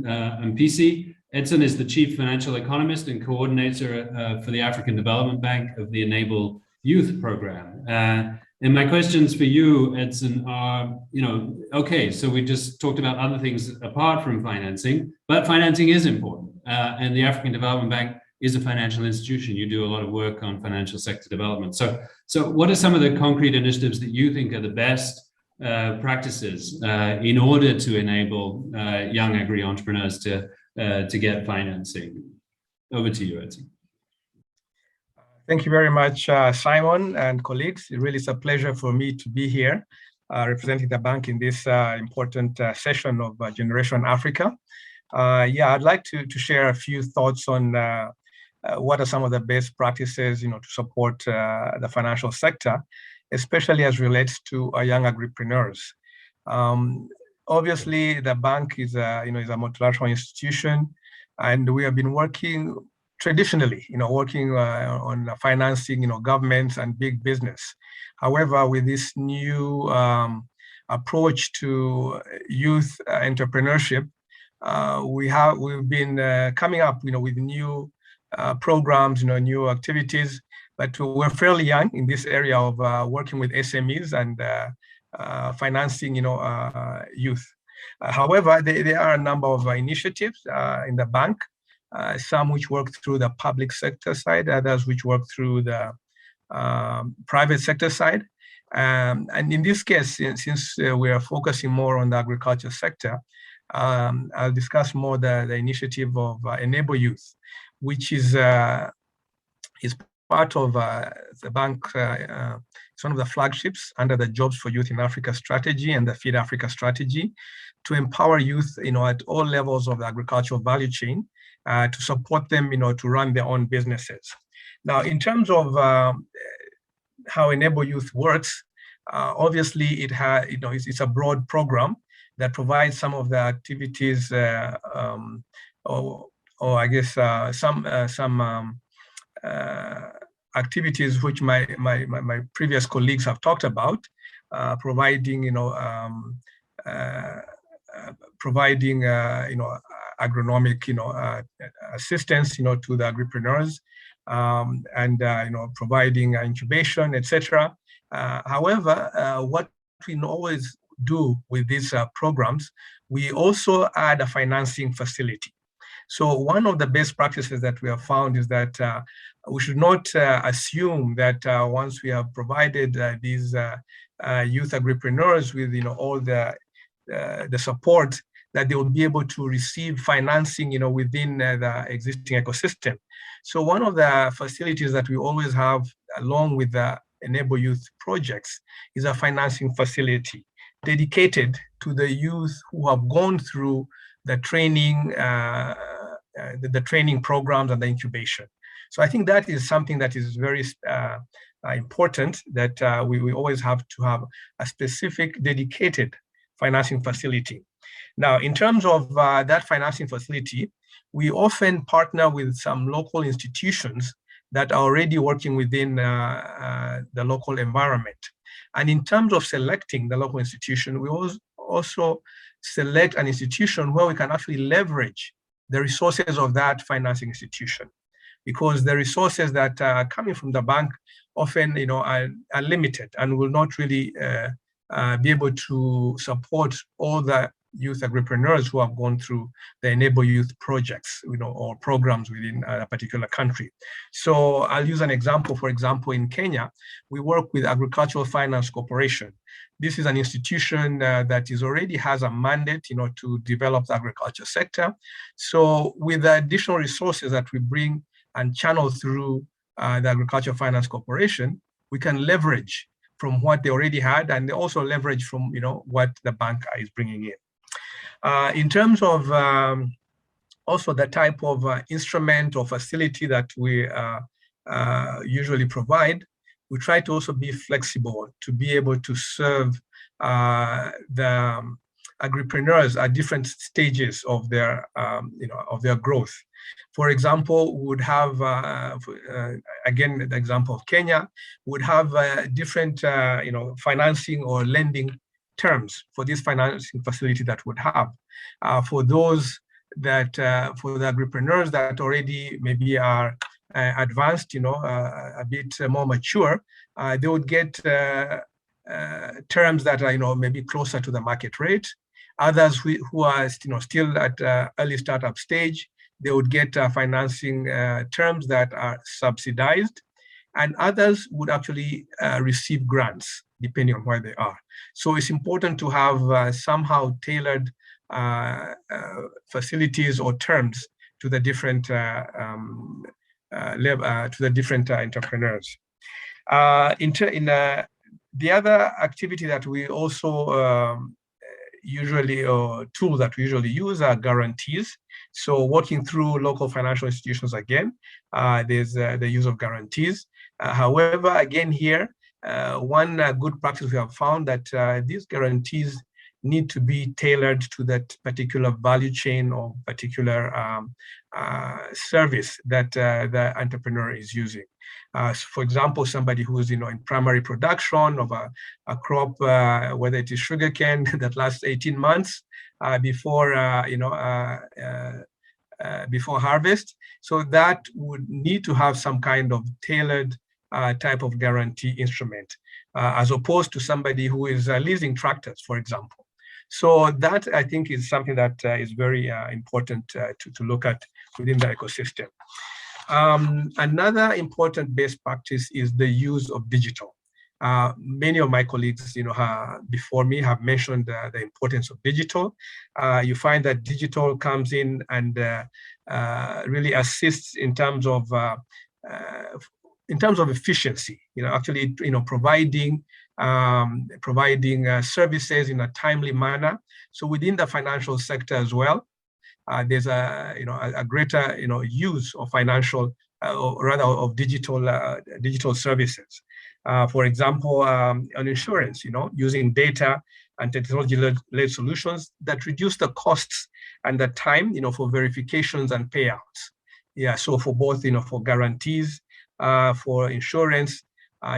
Mpisi. Edson is the Chief Financial Economist and Coordinator for the African Development Bank of the Enable Youth Program. And my questions for you, Edson, are, okay, so we just talked about other things apart from financing, but financing is important. And the African Development Bank is a financial institution. You do a lot of work on financial sector development. So what are some of the concrete initiatives that you think are the best practices in order to enable young agri-entrepreneurs to get financing? Over to you, Edson. Thank you very much, Simon and colleagues. It really is a pleasure for me to be here representing the bank in this important session of Generation Africa. I'd like to share a few thoughts on what are some of the best practices, to support the financial sector, especially as relates to young agripreneurs. Obviously, the bank is a multilateral institution, and we have been working traditionally, working on financing, governments and big business. However, with this new approach to youth entrepreneurship, we've been coming up, with new programs, new activities, but we're fairly young in this area of working with SMEs and financing, youth. However, there are a number of initiatives in the bank, some which work through the public sector side, others which work through the private sector side. And in this case, since we are focusing more on the agriculture sector, I'll discuss more the initiative of Enable Youth, which is part of the bank. It's one of the flagships under the Jobs for Youth in Africa strategy and the Feed Africa strategy to empower youth, at all levels of the agricultural value chain, to support them, to run their own businesses. Now, in terms of how Enable Youth works, obviously it's a broad program that provides some of the activities, some activities which my previous colleagues have talked about, providing agronomic assistance to the agripreneurs, and providing incubation, etc. However, what we always do with these programs, we also add a financing facility. So one of the best practices that we have found is that we should not assume that once we have provided these youth agripreneurs with all the support, that they will be able to receive financing within the existing ecosystem. So one of the facilities that we always have, along with the Enable Youth projects is a financing facility dedicated to the youth who have gone through the training, the training programs and the incubation. So I think that is something that is very important, that we always have to have a specific dedicated financing facility. Now, in terms of that financing facility, we often partner with some local institutions that are already working within the local environment. And in terms of selecting the local institution, we also select an institution where we can actually leverage the resources of that financing institution, because the resources that are coming from the bank often, are limited and will not really be able to support all the youth agripreneurs who have gone through the Enable Youth projects, or programs within a particular country. So I'll use an example. For example, in Kenya, we work with Agricultural Finance Corporation. This is an institution that already has a mandate, to develop the agriculture sector. So with the additional resources that we bring and channel through the Agricultural Finance Corporation, we can leverage from what they already had, and they also leverage from what the bank is bringing in. In terms of also the type of instrument or facility that we usually provide, we try to also be flexible to be able to serve the agripreneurs at different stages of their growth. For example, we would have, again, the example of Kenya, would have different, financing or lending terms for this financing facility that would have. For those that, for the agripreneurs that already maybe are advanced, a bit more mature, they would get terms that are, maybe closer to the market rate. Others who are, still at early startup stage, they would get financing terms that are subsidized, and others would actually receive grants depending on where they are. So it's important to have somehow tailored facilities or terms to the different entrepreneurs. The other activity that we also usually, or tools that we usually use, are guarantees. So working through local financial institutions, again, there's the use of guarantees. However, again here, one good practice we have found that these guarantees need to be tailored to that particular value chain or particular service that the entrepreneur is using. For example, somebody who's in primary production of a crop, whether it is sugarcane that lasts 18 months before before harvest. So that would need to have some kind of tailored type of guarantee instrument, as opposed to somebody who is leasing tractors, for example. So that, I think, is something that is very important to look at within the ecosystem. Another important best practice is the use of digital. Many of my colleagues, before me have mentioned the importance of digital. You find that digital comes in and really assists in terms of efficiency. Actually, providing services in a timely manner. So within the financial sector as well, there's a greater use of financial, or rather of digital services. For example, on insurance, using data and technology-led solutions that reduce the costs and the time, for verifications and payouts. Yeah, so for both, for guarantees, for insurance,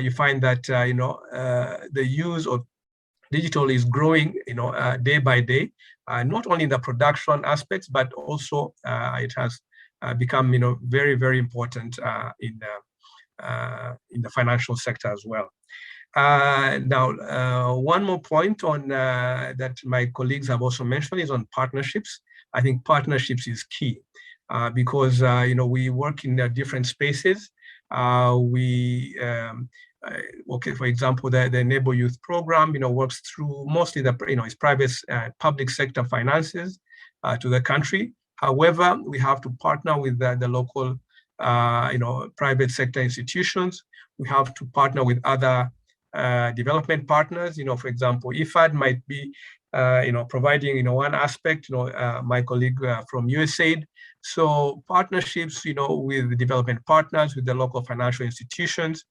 you find that the use of digital is growing, day by day, not only in the production aspects, but also it has become, very, very important in the financial sector as well. Now, one more point on that my colleagues have also mentioned is on partnerships. I think partnerships is key because we work in different spaces. Okay, for example, the Enable Youth program, works through mostly the, it's private, public sector finances to the country. However, we have to partner with the local, private sector institutions. we have to partner with other development partners. For example, IFAD might be providing one aspect, my colleague from USAID. So partnerships with development partners, with the local financial institutions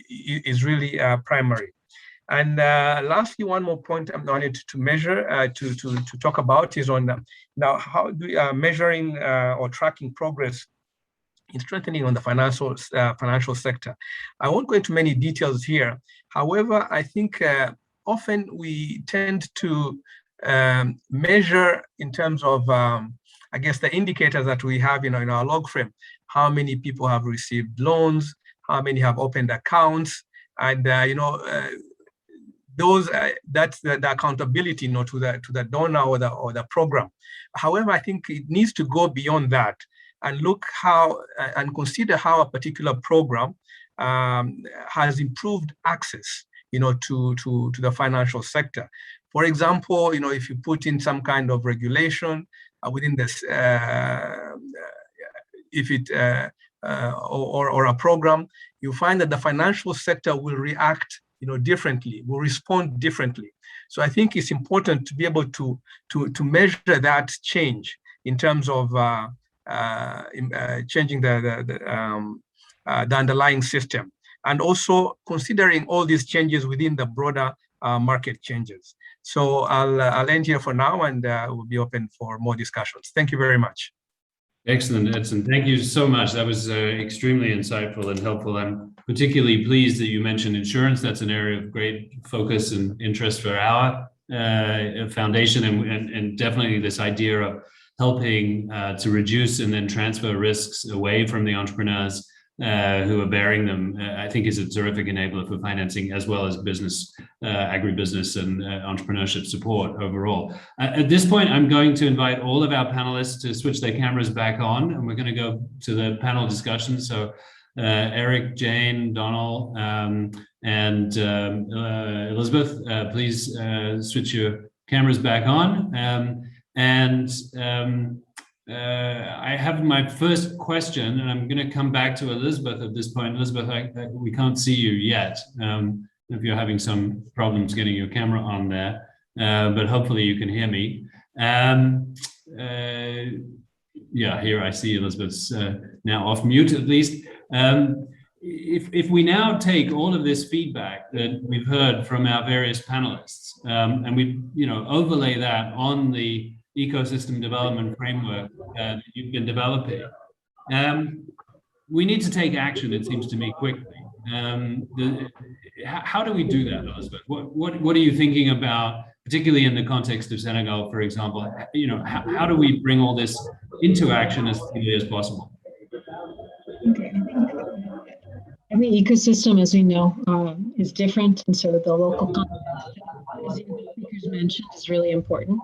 is really primary. And lastly, one more point I wanted to measure, to talk about is on now how do we measuring or tracking progress in strengthening on the financial sector. I won't go into many details here. However, I think often we tend to measure in terms of, I guess, the indicators that we have in our log frame. How many people have received loans? How many have opened accounts? And those that's the accountability, to the donor or the program. However, I think it needs to go beyond that and look how and consider how a particular program has improved access, to the financial sector. For example, if you put in some kind of regulation within this, if it or a program, you find that the financial sector will react differently, will respond differently. So I think it's important to be able to measure that change in terms of changing the underlying system, and also considering all these changes within the broader market changes. So I'll end here for now, and we'll be open for more discussions. Thank you very much. Excellent, Edson. Thank you so much. That was extremely insightful and helpful. I'm particularly pleased that you mentioned insurance. That's an area of great focus and interest for our foundation, and definitely this idea of helping to reduce and then transfer risks away from the entrepreneurs who are bearing them, I think is a terrific enabler for financing, as well as business, agribusiness and entrepreneurship support overall. At this point, I'm going to invite all of our panelists to switch their cameras back on, and we're going to go to the panel discussion. So Eric, Jane, Donald, and Elizabeth, please switch your cameras back on. I have my first question, and I'm going to come back to Elizabeth at this point. Elizabeth, we can't see you yet. If you're having some problems getting your camera on there, but hopefully you can hear me. Yeah, here I see Elizabeth's now off mute at least. If we now take all of this feedback that we've heard from our various panelists, and we overlay that on the ecosystem development framework that you've been developing, we need to take action, it seems to me, quickly. How do we do that, Elizabeth? What are you thinking about, particularly in the context of Senegal, for example? How do we bring all this into action as quickly as possible? Okay, I think every ecosystem, as we know, is different, and so the local context, as the speakers mentioned, is really important.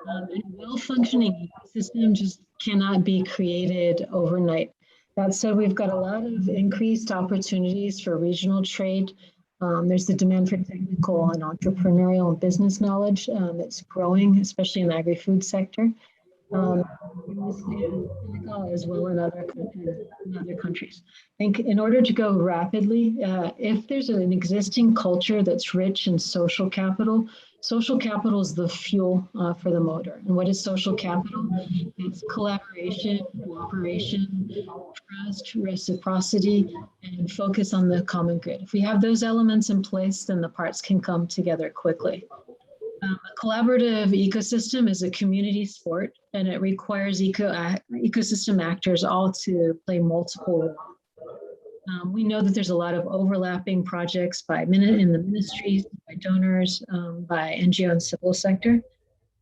A well-functioning ecosystem just cannot be created overnight. That said, we've got a lot of increased opportunities for regional trade. There's the demand for technical and entrepreneurial and business knowledge. It's growing, especially in the agri-food sector, in Senegal as well in other countries. I think in order to go rapidly, if there's an existing culture that's rich in social capital is the fuel for the motor. And what is social capital? It's collaboration, cooperation, trust, reciprocity, and focus on the common good. If we have those elements in place, then the parts can come together quickly. A collaborative ecosystem is a community sport, and it requires ecosystem actors all to play multiple roles. We know that there's a lot of overlapping projects in the ministries, by donors, by NGO and civil sector.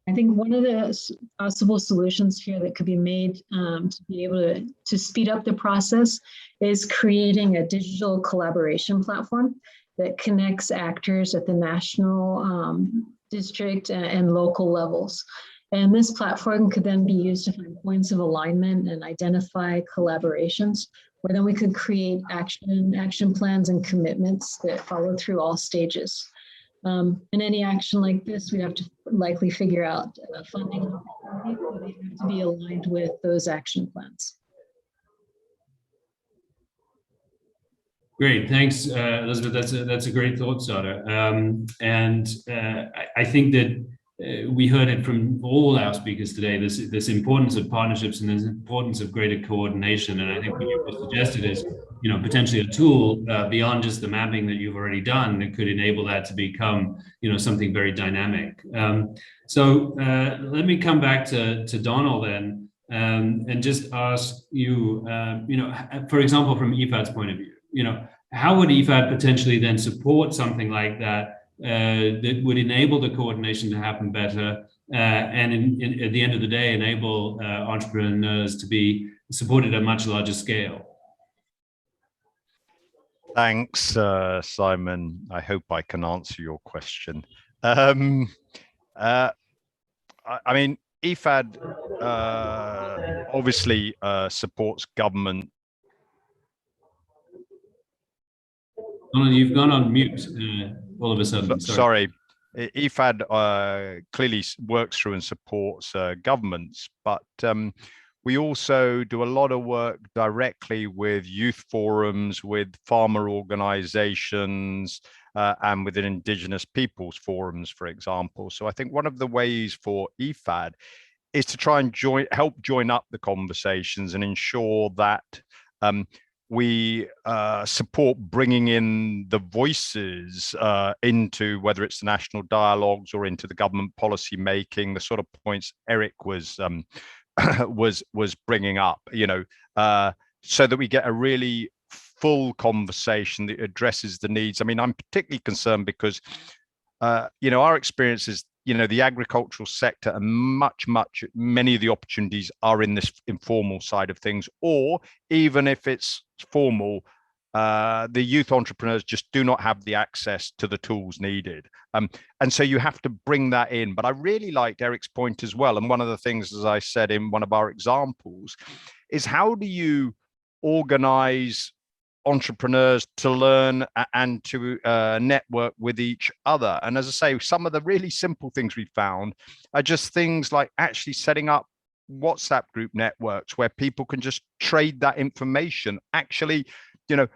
I think one of the possible solutions here that could be made to be able to speed up the process is creating a digital collaboration platform that connects actors at the national, district, and local levels. And this platform could then be used to find points of alignment and identify collaborations, where then we could create action plans and commitments that follow through all stages. In any action like this, we'd have to likely figure out funding opportunities, so they have to be aligned with those action plans. Great, thanks, Elizabeth. That's a great thought starter, I think that we heard it from all our speakers today. This importance of partnerships and this importance of greater coordination. And I think what you suggested is, potentially a tool beyond just the mapping that you've already done that could enable that to become, something very dynamic. So let me come back to Donald then, and just ask you, for example, from IFAD's point of view, how would IFAD potentially then support something like that that would enable the coordination to happen better, and at the end of the day, enable entrepreneurs to be supported at a much larger scale? Thanks, Simon. I hope I can answer your question. I mean, IFAD obviously supports government. Donald, you've gone on mute all of a sudden. Sorry. IFAD clearly works through and supports governments, but we also do a lot of work directly with youth forums, with farmer organizations, and within indigenous peoples forums, for example. So I think one of the ways for IFAD is to try and help join up the conversations and ensure that we support bringing in the voices into, whether it's the national dialogues or into the government policy making, the sort of points Eric was bringing up, so that we get a really full conversation that addresses the needs. I mean, I'm particularly concerned because, our experience is, the agricultural sector and many of the opportunities are in this informal side of things, or even if it's formal, the youth entrepreneurs just do not have the access to the tools needed. And so you have to bring that in. But I really liked Eric's point as well. And one of the things, as I said in one of our examples, is how do you organize entrepreneurs to learn and to network with each other? And as I say, some of the really simple things we found are just things like actually setting up WhatsApp group networks where people can just trade that information. Actually, a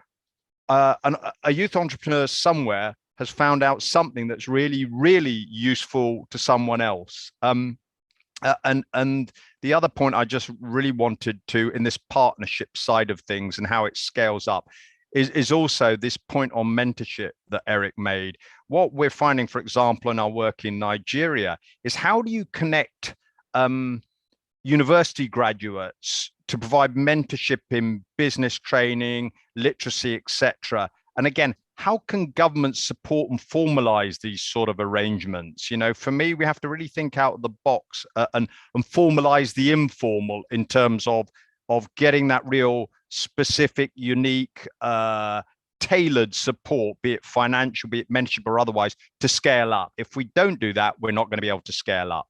youth entrepreneur somewhere has found out something that's really, really useful to someone else. And the other point I just really wanted to, in this partnership side of things and how it scales up, is also this point on mentorship that Eric made. What we're finding, for example, in our work in Nigeria, is how do you connect university graduates to provide mentorship in business training, literacy, etc. And again, how can governments support and formalize these sort of arrangements? For me, we have to really think out of the box and formalize the informal in terms of getting that real specific, unique, tailored support, be it financial, be it mentorship or otherwise, to scale up. If we don't do that, we're not going to be able to scale up.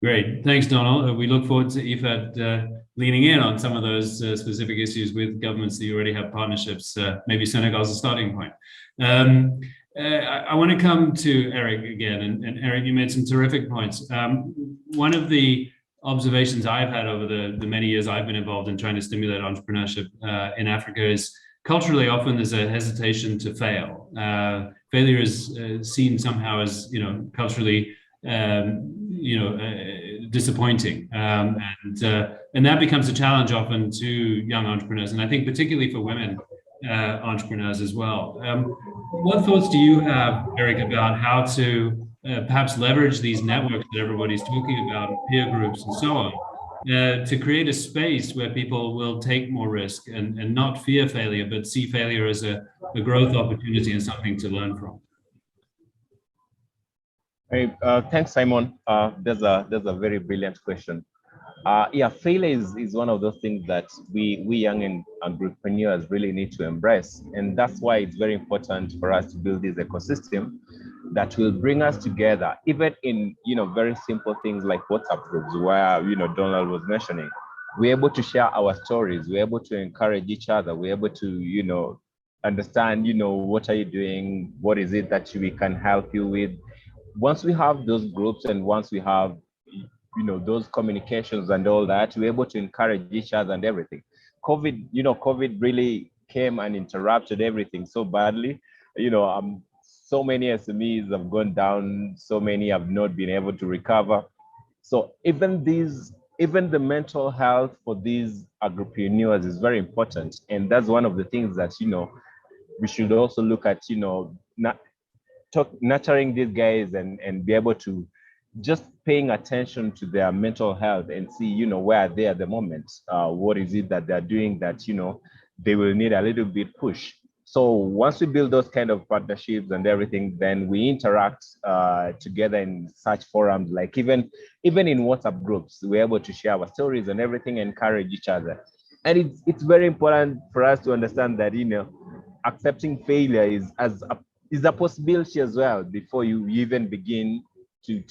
Great, thanks, Donald. We look forward to IFAD leaning in on some of those specific issues with governments that you already have partnerships. Maybe Senegal's a starting point. I want to come to Eric again, and Eric, you made some terrific points. One of the observations I've had over the many years I've been involved in trying to stimulate entrepreneurship in Africa is culturally often there's a hesitation to fail. Failure is seen somehow as culturally disappointing, and that becomes a challenge often to young entrepreneurs, and I think particularly for women entrepreneurs as well. What thoughts do you have, Eric, about how to perhaps leverage these networks that everybody's talking about, peer groups and so on, to create a space where people will take more risk and not fear failure, but see failure as a growth opportunity and something to learn from? Hey, thanks, Simon. There's a very brilliant question. Failure is one of those things that we young entrepreneurs really need to embrace, and that's why it's very important for us to build this ecosystem that will bring us together, even in very simple things like WhatsApp groups, where Donald was mentioning. We're able to share our stories. We're able to encourage each other. We're able to understand what are you doing, what is it that we can help you with. Once we have those groups and once we have those communications and all that, we're able to encourage each other and everything. COVID really came and interrupted everything so badly. So many SMEs have gone down, so many have not been able to recover. So even the mental health for these agripreneurs is very important. And that's one of the things that, we should also look at, nurturing these guys and be able to just paying attention to their mental health and see, where are they at the moment? What is it that they're doing that, they will need a little bit push. So once we build those kind of partnerships and everything, then we interact together in such forums, like even in WhatsApp groups, we're able to share our stories and everything, encourage each other. And it's very important for us to understand that, accepting failure is a possibility as well before you even begin to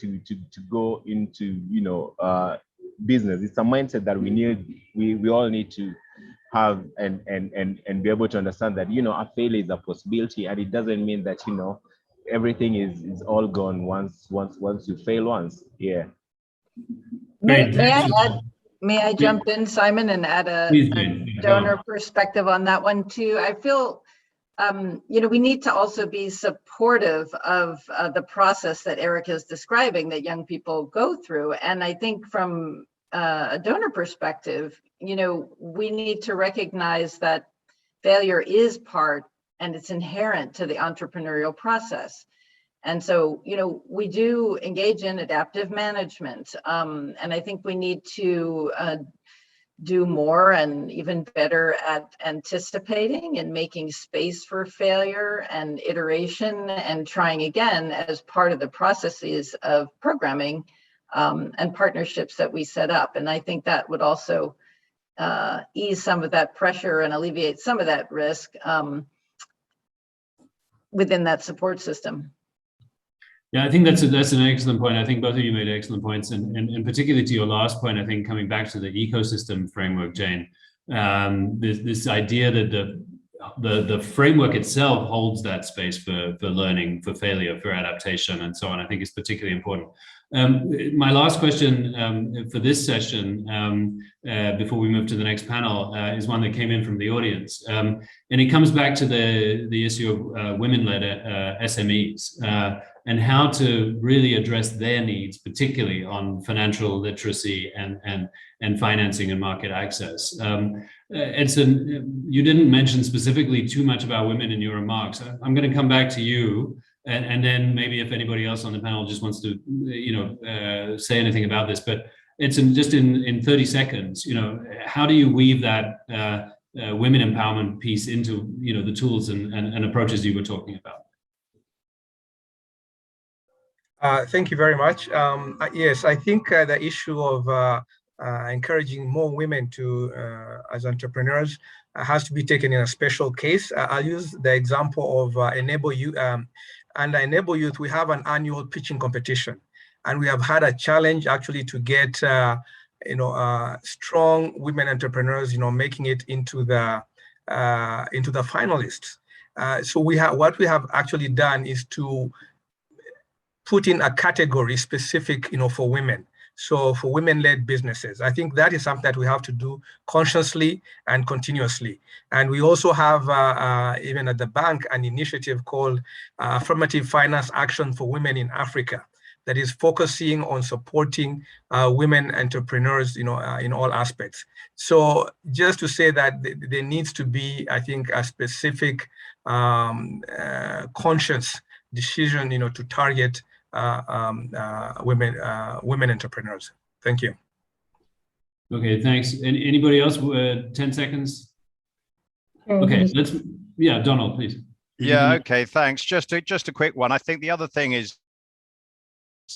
go into, business. It's a mindset that we all need to have and be able to understand that, a failure is a possibility, and it doesn't mean that, everything is all gone once you fail once. Yeah. May I jump in, Simon, and add a donor perspective on that one too? I feel, we need to also be supportive of the process that Eric is describing that young people go through. And I think from a donor perspective, we need to recognize that failure is part and it's inherent to the entrepreneurial process. And so, we do engage in adaptive management. And I think we need to do more and even better at anticipating and making space for failure and iteration and trying again as part of the processes of programming and partnerships that we set up. And I think that would also ease some of that pressure and alleviate some of that risk within that support system. Yeah, I think that's an excellent point. I think both of you made excellent points, and particularly to your last point, I think coming back to the ecosystem framework, Jane, this idea that the framework itself holds that space for learning, for failure, for adaptation, and so on, I think is particularly important. My last question for this session, before we move to the next panel, is one that came in from the audience, and it comes back to the issue of women-led SMEs. And how to really address their needs, particularly on financial literacy and financing and market access. Edson, you didn't mention specifically too much about women in your remarks. I'm going to come back to you, and then maybe if anybody else on the panel just wants to, say anything about this. But it's just in 30 seconds. How do you weave that women empowerment piece into the tools and approaches you were talking about? Thank you very much. Yes, I think the issue of encouraging more women to as entrepreneurs has to be taken in a special case. I'll use the example of Enable Youth. Under Enable Youth, we have an annual pitching competition, and we have had a challenge actually to get strong women entrepreneurs, making it into the finalists. So what we have actually done is to put in a category specific, for women. So for women-led businesses, I think that is something that we have to do consciously and continuously. And we also have, even at the bank, an initiative called Affirmative Finance Action for Women in Africa that is focusing on supporting women entrepreneurs, in all aspects. So just to say that there needs to be, I think, a specific conscious decision, to target women entrepreneurs. Thank you. Okay, thanks. And anybody else? 10 seconds. Okay, Donald, please. Yeah. Okay. Thanks. Just a quick one. I think the other thing is,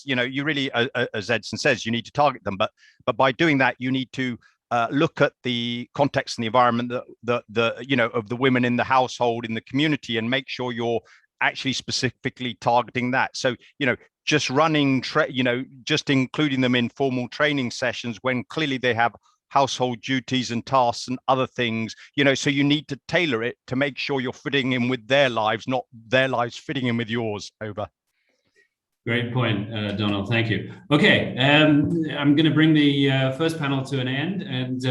you really, as Edson says, you need to target them, but by doing that, you need to look at the context and the environment that of the women in the household, in the community, and make sure you're actually specifically targeting that. So, just running, just including them in formal training sessions when clearly they have household duties and tasks and other things, so you need to tailor it to make sure you're fitting in with their lives, not their lives fitting in with yours. Over. Great point, Donald. Thank you. Okay, I'm going to bring the first panel to an end, and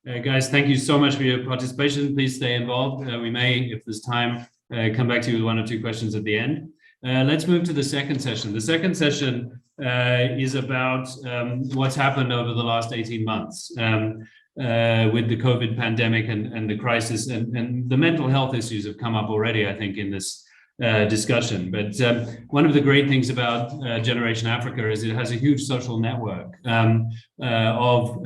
Guys, thank you so much for your participation. Please stay involved. We may, if there's time, come back to you with 1 or 2 questions at the end. Let's move to the second session. The second session is about what's happened over the last 18 months with the COVID pandemic and the crisis, and the mental health issues have come up already, I think, in this discussion. But one of the great things about Generation Africa is it has a huge social network of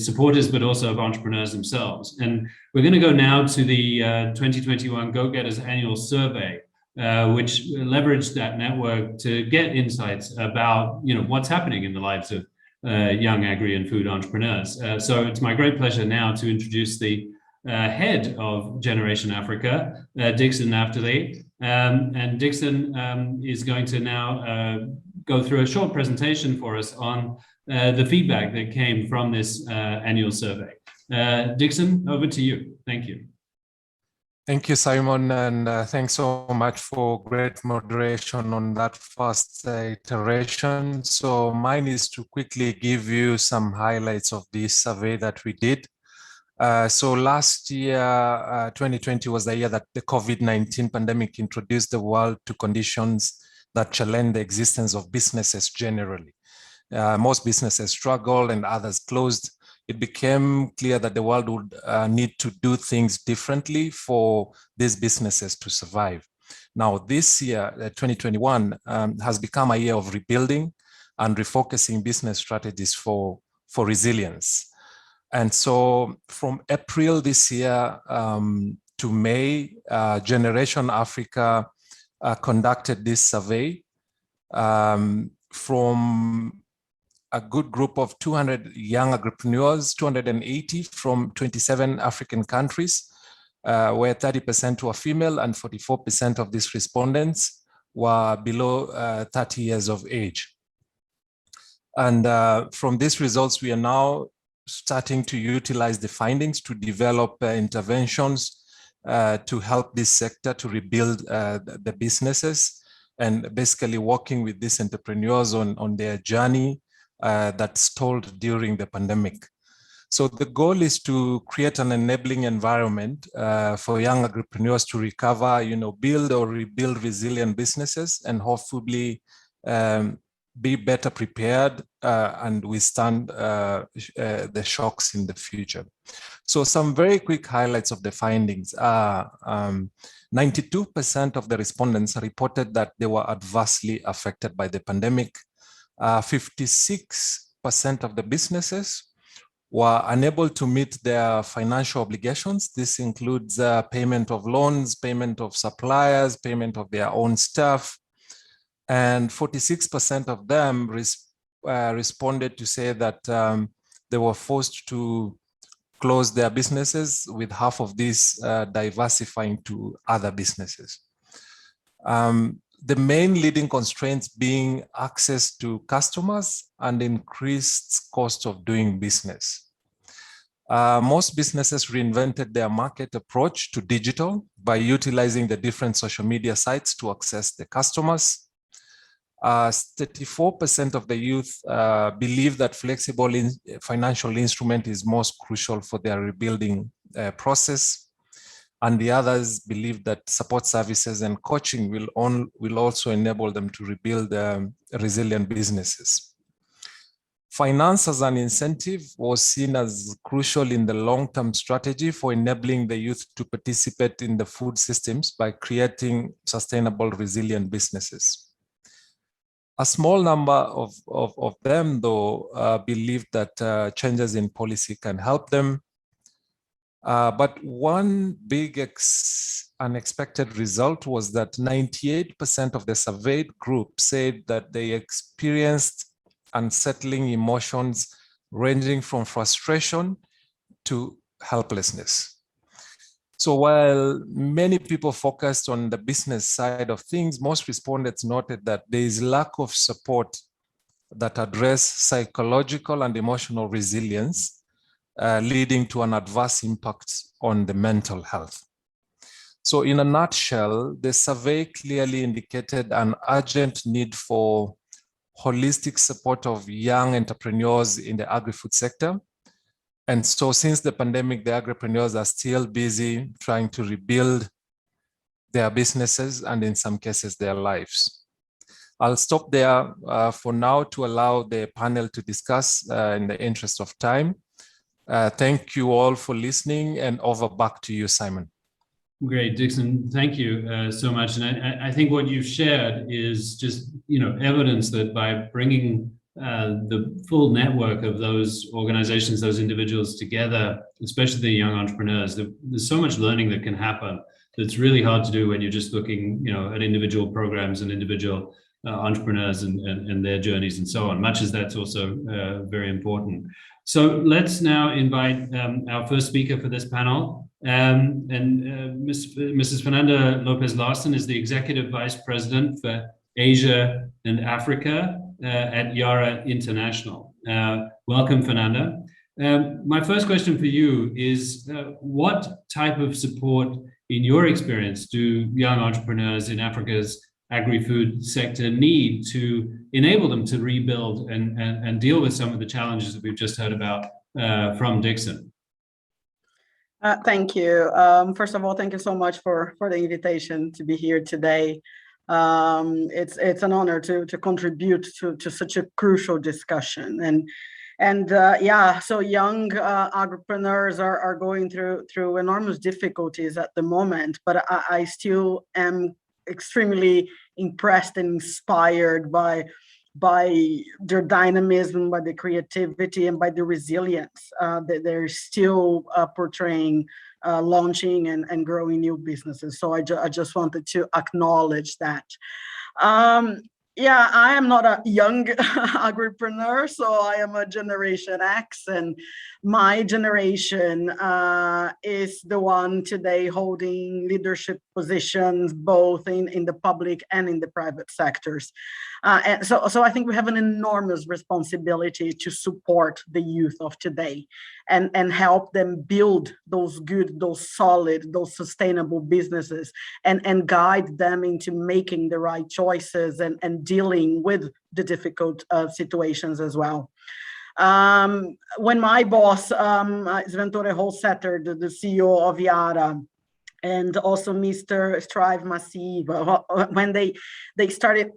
supporters, but also of entrepreneurs themselves. And we're going to go now to the 2021 Go-Getters annual survey, which leveraged that network to get insights about what's happening in the lives of young agri and food entrepreneurs. So it's my great pleasure now to introduce the head of Generation Africa, Dixon Naftali. And Dixon is going to now go through a short presentation for us on the feedback that came from this annual survey. Dixon, over to you. Thank you. Thank you, Simon, and thanks so much for great moderation on that first iteration. So mine is to quickly give you some highlights of this survey that we did. So last year, 2020 was the year that the COVID-19 pandemic introduced the world to conditions that challenged the existence of businesses generally. Most businesses struggled and others closed. It became clear that the world would need to do things differently for these businesses to survive. Now, this year, 2021, has become a year of rebuilding and refocusing business strategies for resilience. And so from April this year to May, Generation Africa conducted this survey from a good group of 200 young entrepreneurs, 280 from 27 African countries, where 30% were female and 44% of these respondents were below 30 years of age. And from these results, we are now starting to utilize the findings to develop interventions to help this sector to rebuild the businesses, and basically working with these entrepreneurs on their journey that stalled during the pandemic. So the goal is to create an enabling environment for young entrepreneurs to recover, build or rebuild resilient businesses, and hopefully be better prepared and withstand the shocks in the future. So some very quick highlights of the findings are 92% of the respondents reported that they were adversely affected by the pandemic. 56% of the businesses were unable to meet their financial obligations. This includes payment of loans, payment of suppliers, payment of their own staff. And 46% of them responded to say that they were forced to close their businesses, with half of these diversifying to other businesses. The main leading constraints being access to customers and increased cost of doing business. Most businesses reinvented their market approach to digital by utilizing the different social media sites to access the customers. 34% of the youth believe that flexible financial instrument is most crucial for their rebuilding process. And the others believe that support services and coaching will also enable them to rebuild resilient businesses. Finance as an incentive was seen as crucial in the long-term strategy for enabling the youth to participate in the food systems by creating sustainable, resilient businesses. A small number of them, though, believe that changes in policy can help them. But one big unexpected result was that 98% of the surveyed group said that they experienced unsettling emotions ranging from frustration to helplessness. So while many people focused on the business side of things, most respondents noted that there is lack of support that address psychological and emotional resilience, leading to an adverse impact on the mental health. So in a nutshell, the survey clearly indicated an urgent need for holistic support of young entrepreneurs in the agri-food sector, And so since the pandemic, the agripreneurs are still busy trying to rebuild their businesses and in some cases their lives. I'll stop there for now to allow the panel to discuss in the interest of time. Thank you all for listening, and over back to you, Simon. Great, Dixon. Thank you so much. And I think what you've shared is just, evidence that by bringing the full network of those organizations, those individuals together, especially the young entrepreneurs, there's so much learning that can happen that's really hard to do when you're just looking, at individual programs and individual entrepreneurs and their journeys and so on, much as that's also very important. So let's now invite our first speaker for this panel. Mrs. Fernanda Lopez-Larsen is the Executive Vice President for Asia and Africa at Yara International. Welcome, Fernanda. My first question for you is, what type of support, in your experience, do young entrepreneurs in Africa's agri-food sector need to enable them to rebuild and deal with some of the challenges that we've just heard about from Dixon? Thank you. First of all, thank you so much for the invitation to be here today. It's an honor to contribute to such a crucial discussion. So young agripreneurs are going through enormous difficulties at the moment, but I still am extremely impressed and inspired by their dynamism, by the creativity, and by the resilience that they're still portraying, launching and growing new businesses. So I just wanted to acknowledge that. I am not a young agripreneur, so I am a Generation X, and my generation is the one today holding leadership positions both in the public and in the private sectors. So I think we have an enormous responsibility to support the youth of today and help them build those good, those solid, those sustainable businesses and guide them into making the right choices and dealing with the difficult situations as well. When my boss, Sventore Holsetter, the CEO of Yara, and also Mr. Strive Massive, when they started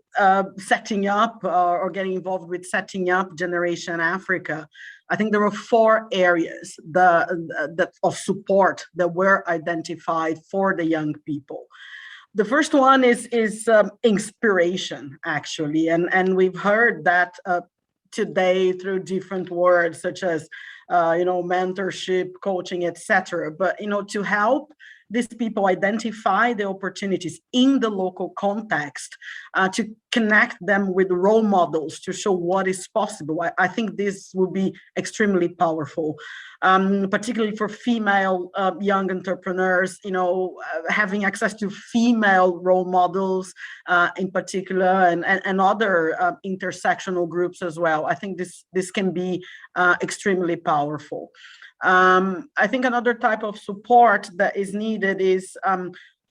setting up or getting involved with setting up Generation Africa, I think there were 4 areas that of support that were identified for the young people. The first one is inspiration, actually, and we've heard that today through different words such as mentorship, coaching, etc. But to help these people identify the opportunities in the local context, to connect them with role models to show what is possible. I think this will be extremely powerful, particularly for female young entrepreneurs, having access to female role models in particular, and other intersectional groups as well. I think this can be extremely powerful. I think another type of support that is needed is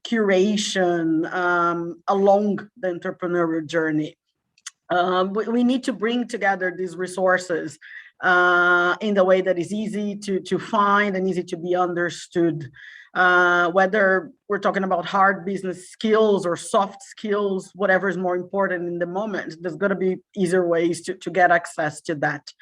curation along the entrepreneurial journey. We need to bring together these resources in the way that is easy to find and easy to be understood. Whether we're talking about hard business skills or soft skills, whatever is more important in the moment, there's got to be easier ways to get access to that.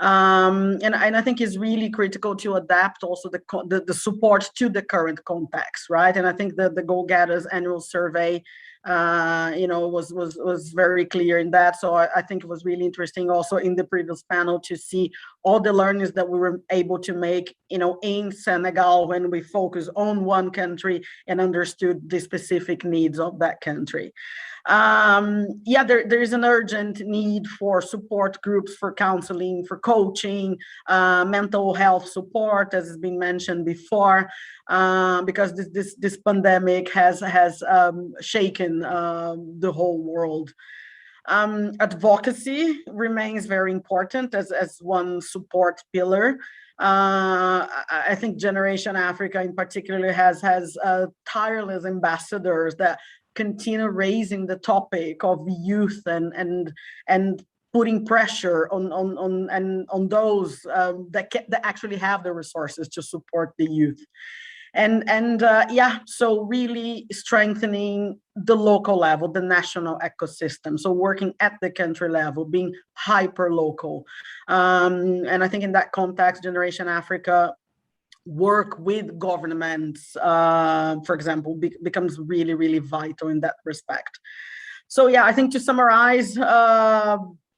And I think it's really critical to adapt also the support to the current context, right? And I think the Go Getters annual survey, was very clear in that. So I think it was really interesting also in the previous panel to see all the learnings that we were able to make, in Senegal when we focus on one country and understood the specific needs of that country. There is an urgent need for support groups, for counseling, for coaching, mental health support, as has been mentioned before, because this pandemic has shaken the whole world. Advocacy remains very important as one support pillar. I think Generation Africa in particular has tireless ambassadors that continue raising the topic of youth and putting pressure on those that actually have the resources to support the youth. So really strengthening the local level, the national ecosystem. So working at the country level, being hyper local. And I think in that context, Generation Africa work with governments, for example, becomes really, really vital in that respect. So yeah, I think to summarize,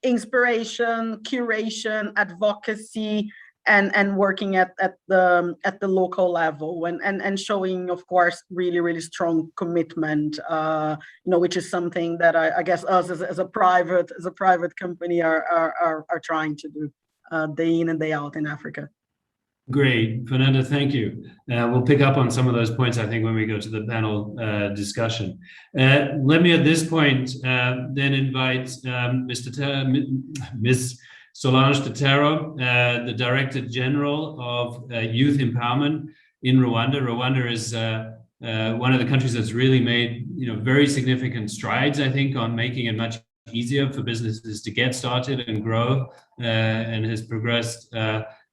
inspiration, curation, advocacy, and working at the local level, and showing, of course, really, really strong commitment, which is something that I guess us as a private company are trying to do day in and day out in Africa. Great, Fernanda, thank you. We'll pick up on some of those points, I think, when we go to the panel discussion. Let me at this point then invite Ms. Solange Tetero, the Director General of Youth Empowerment in Rwanda. Rwanda is one of the countries that's really made very significant strides, I think, on making it much easier for businesses to get started and grow, and has progressed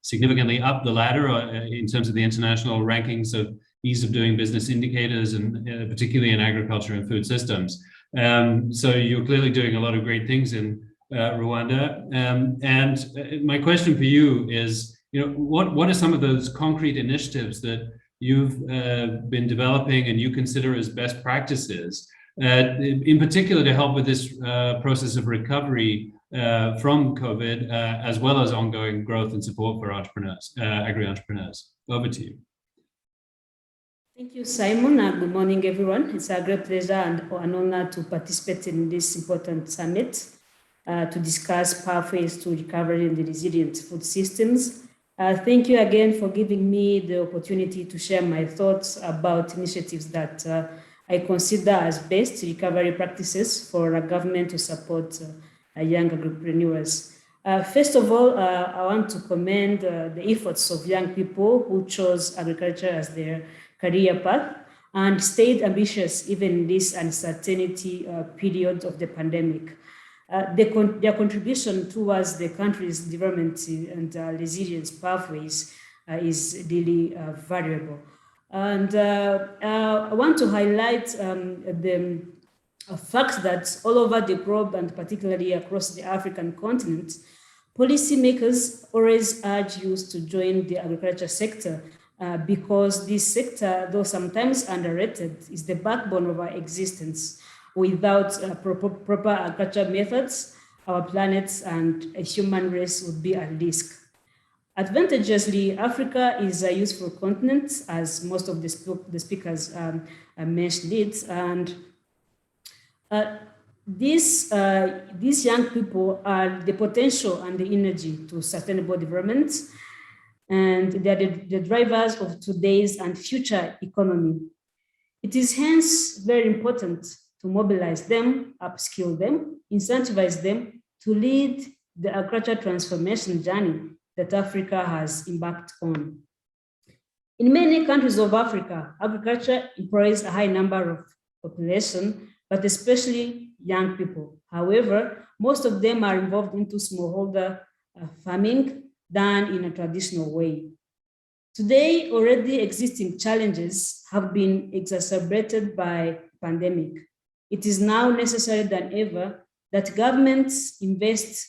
significantly up the ladder in terms of the international rankings of ease of doing business indicators, and particularly in agriculture and food systems. So you're clearly doing a lot of great things in Rwanda. And my question for you is, what are some of those concrete initiatives that you've been developing and you consider as best practices, in particular to help with this process of recovery from COVID, as well as ongoing growth and support for entrepreneurs, agri-entrepreneurs? Over to you. Thank you, Simon. Good morning, everyone. It's a great pleasure and an honor to participate in this important summit to discuss pathways to recovery in the resilient food systems. Thank you again for giving me the opportunity to share my thoughts about initiatives that I consider as best recovery practices for a government to support young agripreneurs. First of all, I want to commend the efforts of young people who chose agriculture as their career path and stayed ambitious even in this uncertainty period of the pandemic. Their contribution towards the country's development and resilience pathways is really valuable. And I want to highlight the fact that all over the globe, and particularly across the African continent, policymakers always urge youth to join the agriculture sector because this sector, though sometimes underrated, is the backbone of our existence. Without proper agriculture methods, our planet and a human race would be at risk. Advantageously, Africa is a useful continent, as most of the speakers mentioned it, and these young people are the potential and the energy to sustainable development, and they are the drivers of today's and future economy. It is hence very important to mobilize them, upskill them, incentivize them to lead the agricultural transformation journey that Africa has embarked on. In many countries of Africa, agriculture employs a high number of population, but especially young people. However, most of them are involved into smallholder farming done in a traditional way. Today, already existing challenges have been exacerbated by pandemic. It is now necessary than ever that governments invest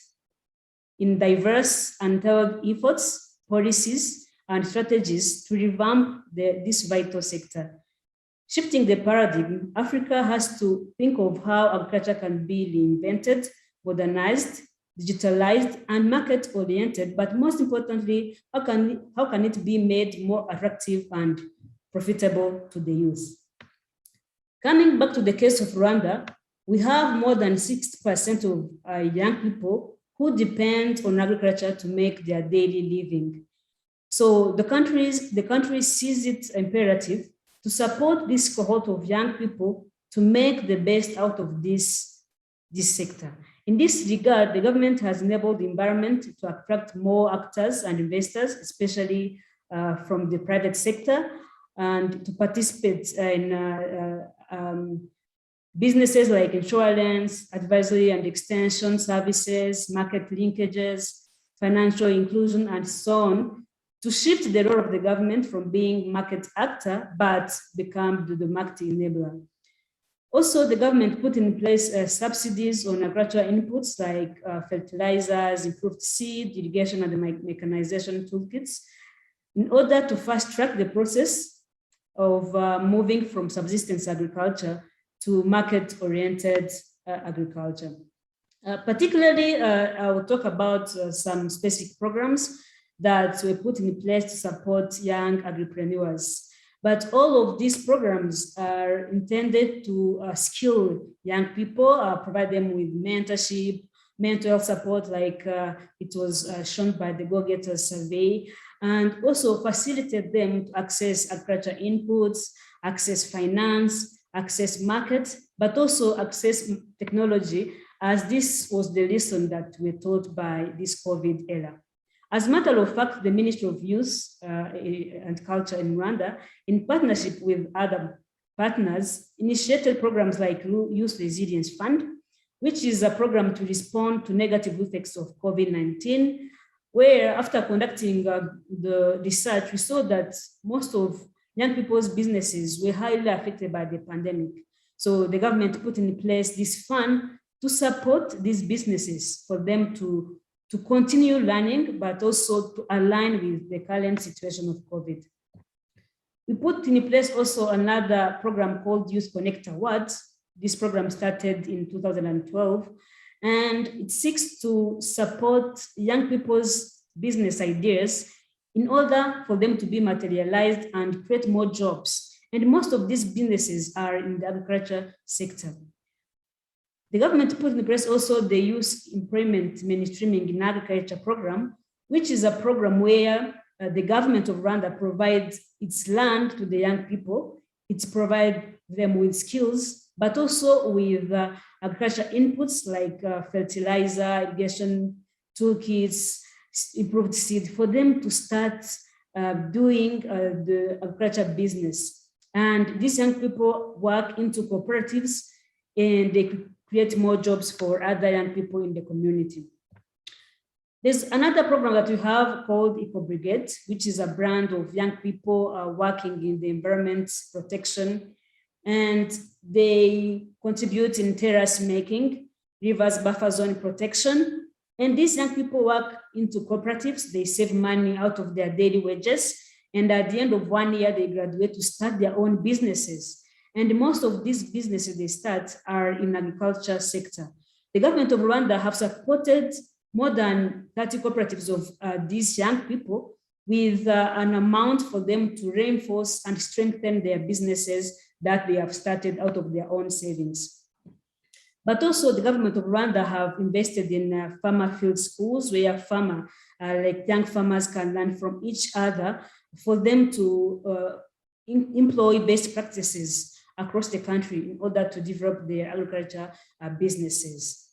in diverse and tailored efforts, policies, and strategies to revamp this vital sector. Shifting the paradigm, Africa has to think of how agriculture can be reinvented, modernized, digitalized, and market-oriented, but most importantly, how can it be made more attractive and profitable to the youth? Coming back to the case of Rwanda, we have more than 60% of young people who depend on agriculture to make their daily living. So the country sees it imperative to support this cohort of young people to make the best out of this sector. In this regard, the government has enabled the environment to attract more actors and investors, especially from the private sector, and to participate in businesses like insurance, advisory and extension services, market linkages, financial inclusion, and so on, to shift the role of the government from being market actor, but become the market enabler. Also, the government put in place subsidies on agricultural inputs like fertilizers, improved seed, irrigation, and mechanization toolkits in order to fast track the process of moving from subsistence agriculture to market-oriented agriculture. Particularly, I will talk about some specific programs that were put in place to support young agripreneurs. But all of these programs are intended to skill young people, provide them with mentorship, mental health support, like it was shown by the Go Getters survey, and also facilitate them to access agriculture inputs, access finance, access markets, but also access technology, as this was the lesson that we're taught by this COVID era. As a matter of fact, the Ministry of Youth and Culture in Rwanda, in partnership with other partners, initiated programs like Youth Resilience Fund, which is a program to respond to negative effects of COVID-19, where after conducting the research, we saw that most of young people's businesses were highly affected by the pandemic. So the government put in place this fund to support these businesses for them to continue learning, but also to align with the current situation of COVID. We put in place also another program called Youth Connect Awards. This program started in 2012, and it seeks to support young people's business ideas in order for them to be materialized and create more jobs. And most of these businesses are in the agriculture sector. The government put in place also the Youth Employment Mainstreaming in Agriculture program, which is a program where the government of Rwanda provides its land to the young people. It provides them with skills, but also with agriculture inputs like fertilizer, irrigation toolkits, improved seed, for them to start doing the agriculture business. And these young people work into cooperatives, and they create more jobs for other young people in the community. There's another program that we have called Brigade, which is a brand of young people working in the environment protection, and they contribute in terrace making, rivers buffer zone protection. And these young people work into cooperatives. They save money out of their daily wages, and at the end of 1 year, they graduate to start their own businesses. And most of these businesses they start are in agriculture sector. The government of Rwanda have supported more than 30 cooperatives of these young people with an amount for them to reinforce and strengthen their businesses that they have started out of their own savings. But also the government of Rwanda have invested in farmer field schools where like young farmers can learn from each other for them to employ best practices across the country in order to develop their agriculture businesses.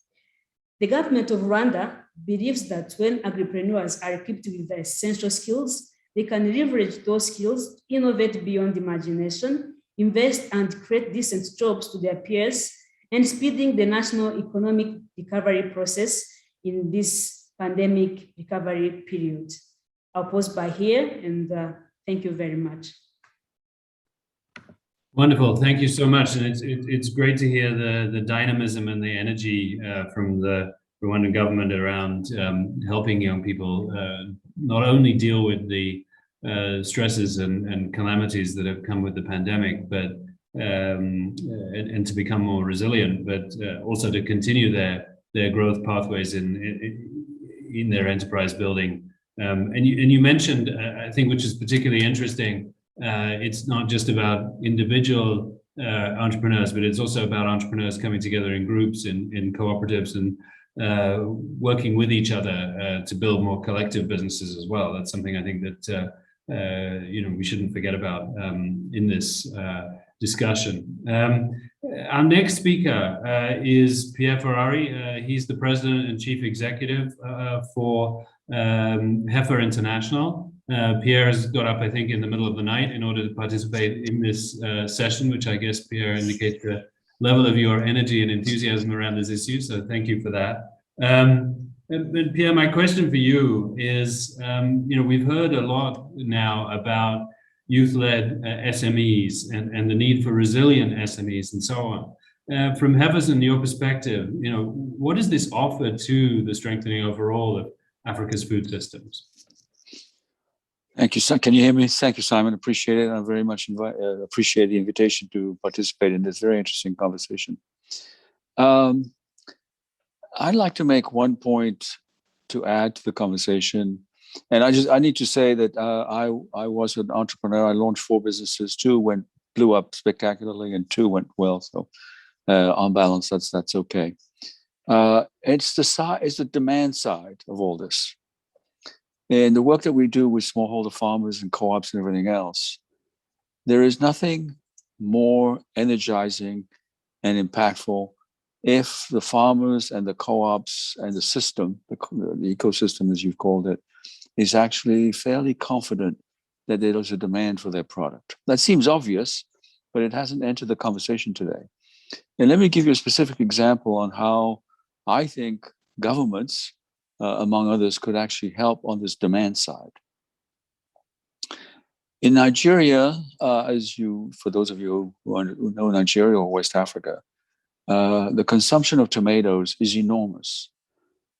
The government of Rwanda believes that when agripreneurs are equipped with the essential skills, they can leverage those skills, innovate beyond imagination, invest and create decent jobs to their peers, and speeding the national economic recovery process in this pandemic recovery period. I'll pause by here, and thank you very much. Wonderful, thank you so much. And it's great to hear the dynamism and the energy from the Rwandan government around helping young people not only deal with the stresses and calamities that have come with the pandemic, but and to become more resilient, but also to continue their growth pathways in their enterprise building. And you mentioned, I think, which is particularly interesting, it's not just about individual entrepreneurs, but it's also about entrepreneurs coming together in groups, in cooperatives, and working with each other to build more collective businesses as well. That's something I think that we shouldn't forget about in this discussion. Our next speaker is Pierre Ferrari. He's the president and chief executive for Heifer International. Pierre has got up, I think, in the middle of the night in order to participate in this session, which I guess Pierre indicates level of your energy and enthusiasm around this issue. So thank you for that. And Pierre, my question for you is, we've heard a lot now about youth-led SMEs and the need for resilient SMEs and so on. From Jefferson, your perspective, what does this offer to the strengthening overall of Africa's food systems? Thank you. Can you hear me? Thank you, Simon. Appreciate it. I very much appreciate the invitation to participate in this very interesting conversation. I'd like to make one point to add to the conversation. And I need to say that I was an entrepreneur. I launched 4 businesses. 2 blew up spectacularly and 2 went well. So on balance, that's okay. It's the demand side of all this. And the work that we do with smallholder farmers and co-ops and everything else, there is nothing more energizing and impactful if the farmers and the co-ops and the system, the ecosystem as you've called it, is actually fairly confident that there is a demand for their product. That seems obvious, but it hasn't entered the conversation today. And let me give you a specific example on how I think governments, among others, could actually help on this demand side. In Nigeria, for those of you who know Nigeria or West Africa, the consumption of tomatoes is enormous.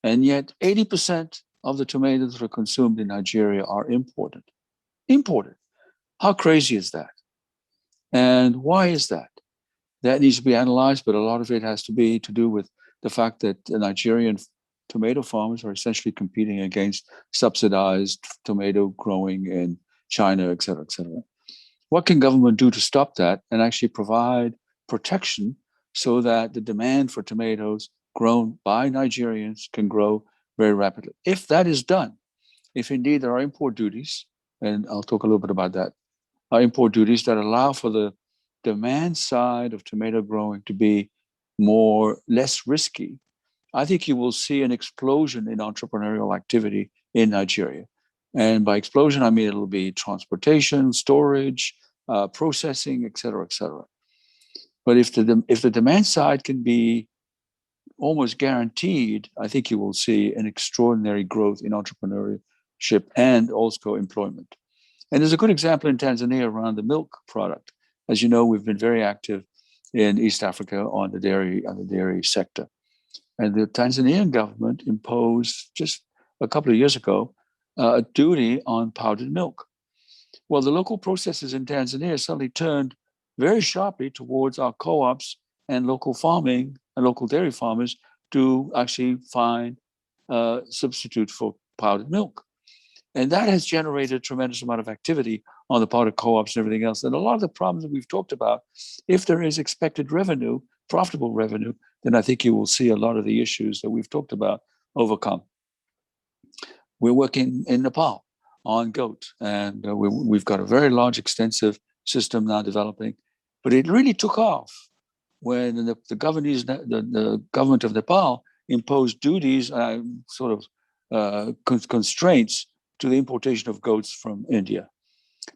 And yet 80% of the tomatoes that are consumed in Nigeria are imported. Imported. How crazy is that? And why is that? That needs to be analyzed, but a lot of it has to be to do with the fact that the Nigerian tomato farmers are essentially competing against subsidized tomato growing in China, et cetera, et cetera. What can government do to stop that and actually provide protection so that the demand for tomatoes grown by Nigerians can grow very rapidly? If that is done, if indeed there are import duties, and I'll talk a little bit about that, import duties that allow for the demand side of tomato growing to be less risky, I think you will see an explosion in entrepreneurial activity in Nigeria. And by explosion, I mean it'll be transportation, storage, processing, et cetera, et cetera. But if the demand side can be almost guaranteed, I think you will see an extraordinary growth in entrepreneurship and also employment. And there's a good example in Tanzania around the milk product. As you know, we've been very active in East Africa on the dairy sector. And the Tanzanian government imposed just a couple of years ago a duty on powdered milk. Well, the local processors in Tanzania suddenly turned very sharply towards our co-ops and local farming and local dairy farmers to actually find a substitute for powdered milk. And that has generated a tremendous amount of activity on the part of co-ops and everything else. And a lot of the problems that we've talked about, if there is expected revenue, profitable revenue, then I think you will see a lot of the issues that we've talked about overcome. We're working in Nepal on goat, and we've got a very large, extensive system now developing. But it really took off when the government of Nepal imposed duties, constraints to the importation of goats from India,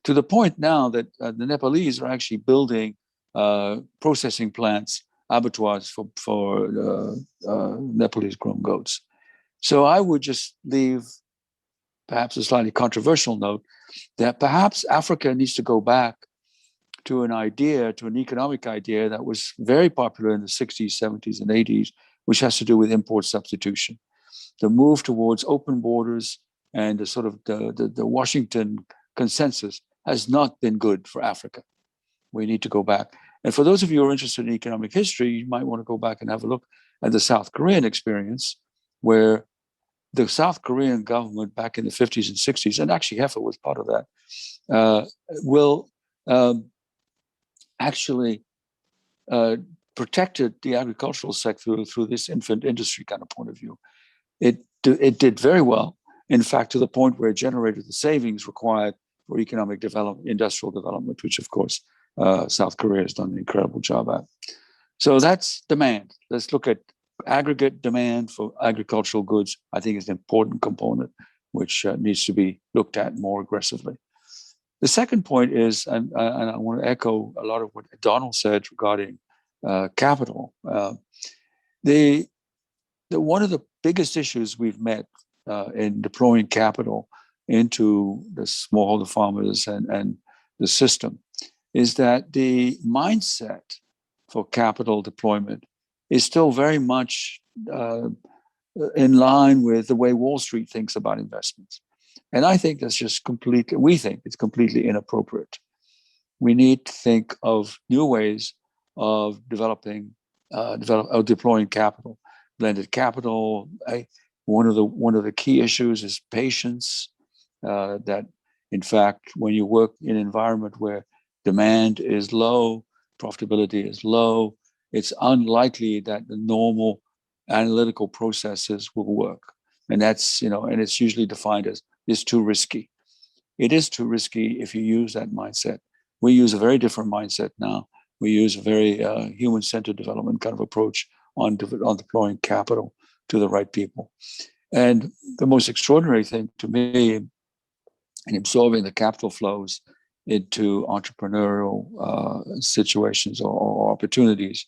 to the point now that the Nepalese are actually building processing plants, abattoirs for Nepalese grown goats. So I would just leave perhaps a slightly controversial note that perhaps Africa needs to go back to an economic idea that was very popular in the 60s, 70s, and 80s, which has to do with import substitution. The move towards open borders and the Washington consensus has not been good for Africa. We need to go back. And for those of you who are interested in economic history, you might want to go back and have a look at the South Korean experience, where the South Korean government back in the 50s and 60s, and actually Heffa was part of that, actually protected the agricultural sector through this infant industry kind of point of view. It did very well, in fact, to the point where it generated the savings required for economic development, industrial development, which of course South Korea has done an incredible job at. So that's demand. Let's look at aggregate demand for agricultural goods. I think is an important component which needs to be looked at more aggressively. The second point is, and I want to echo a lot of what Donald said regarding capital. One of the biggest issues we've met in deploying capital into the smallholder farmers and the system is that the mindset for capital deployment is still very much in line with the way Wall Street thinks about investments. And I think that's just we think it's completely inappropriate. We need to think of new ways of deploying capital, blended capital. One of the key issues is patience, that in fact, when you work in an environment where demand is low, profitability is low, it's unlikely that the normal analytical processes will work. And that's, and it's usually defined as it's too risky. It is too risky if you use that mindset. We use a very different mindset now. We use a very human-centered development kind of approach on deploying capital to the right people. And the most extraordinary thing to me in absorbing the capital flows into entrepreneurial situations or opportunities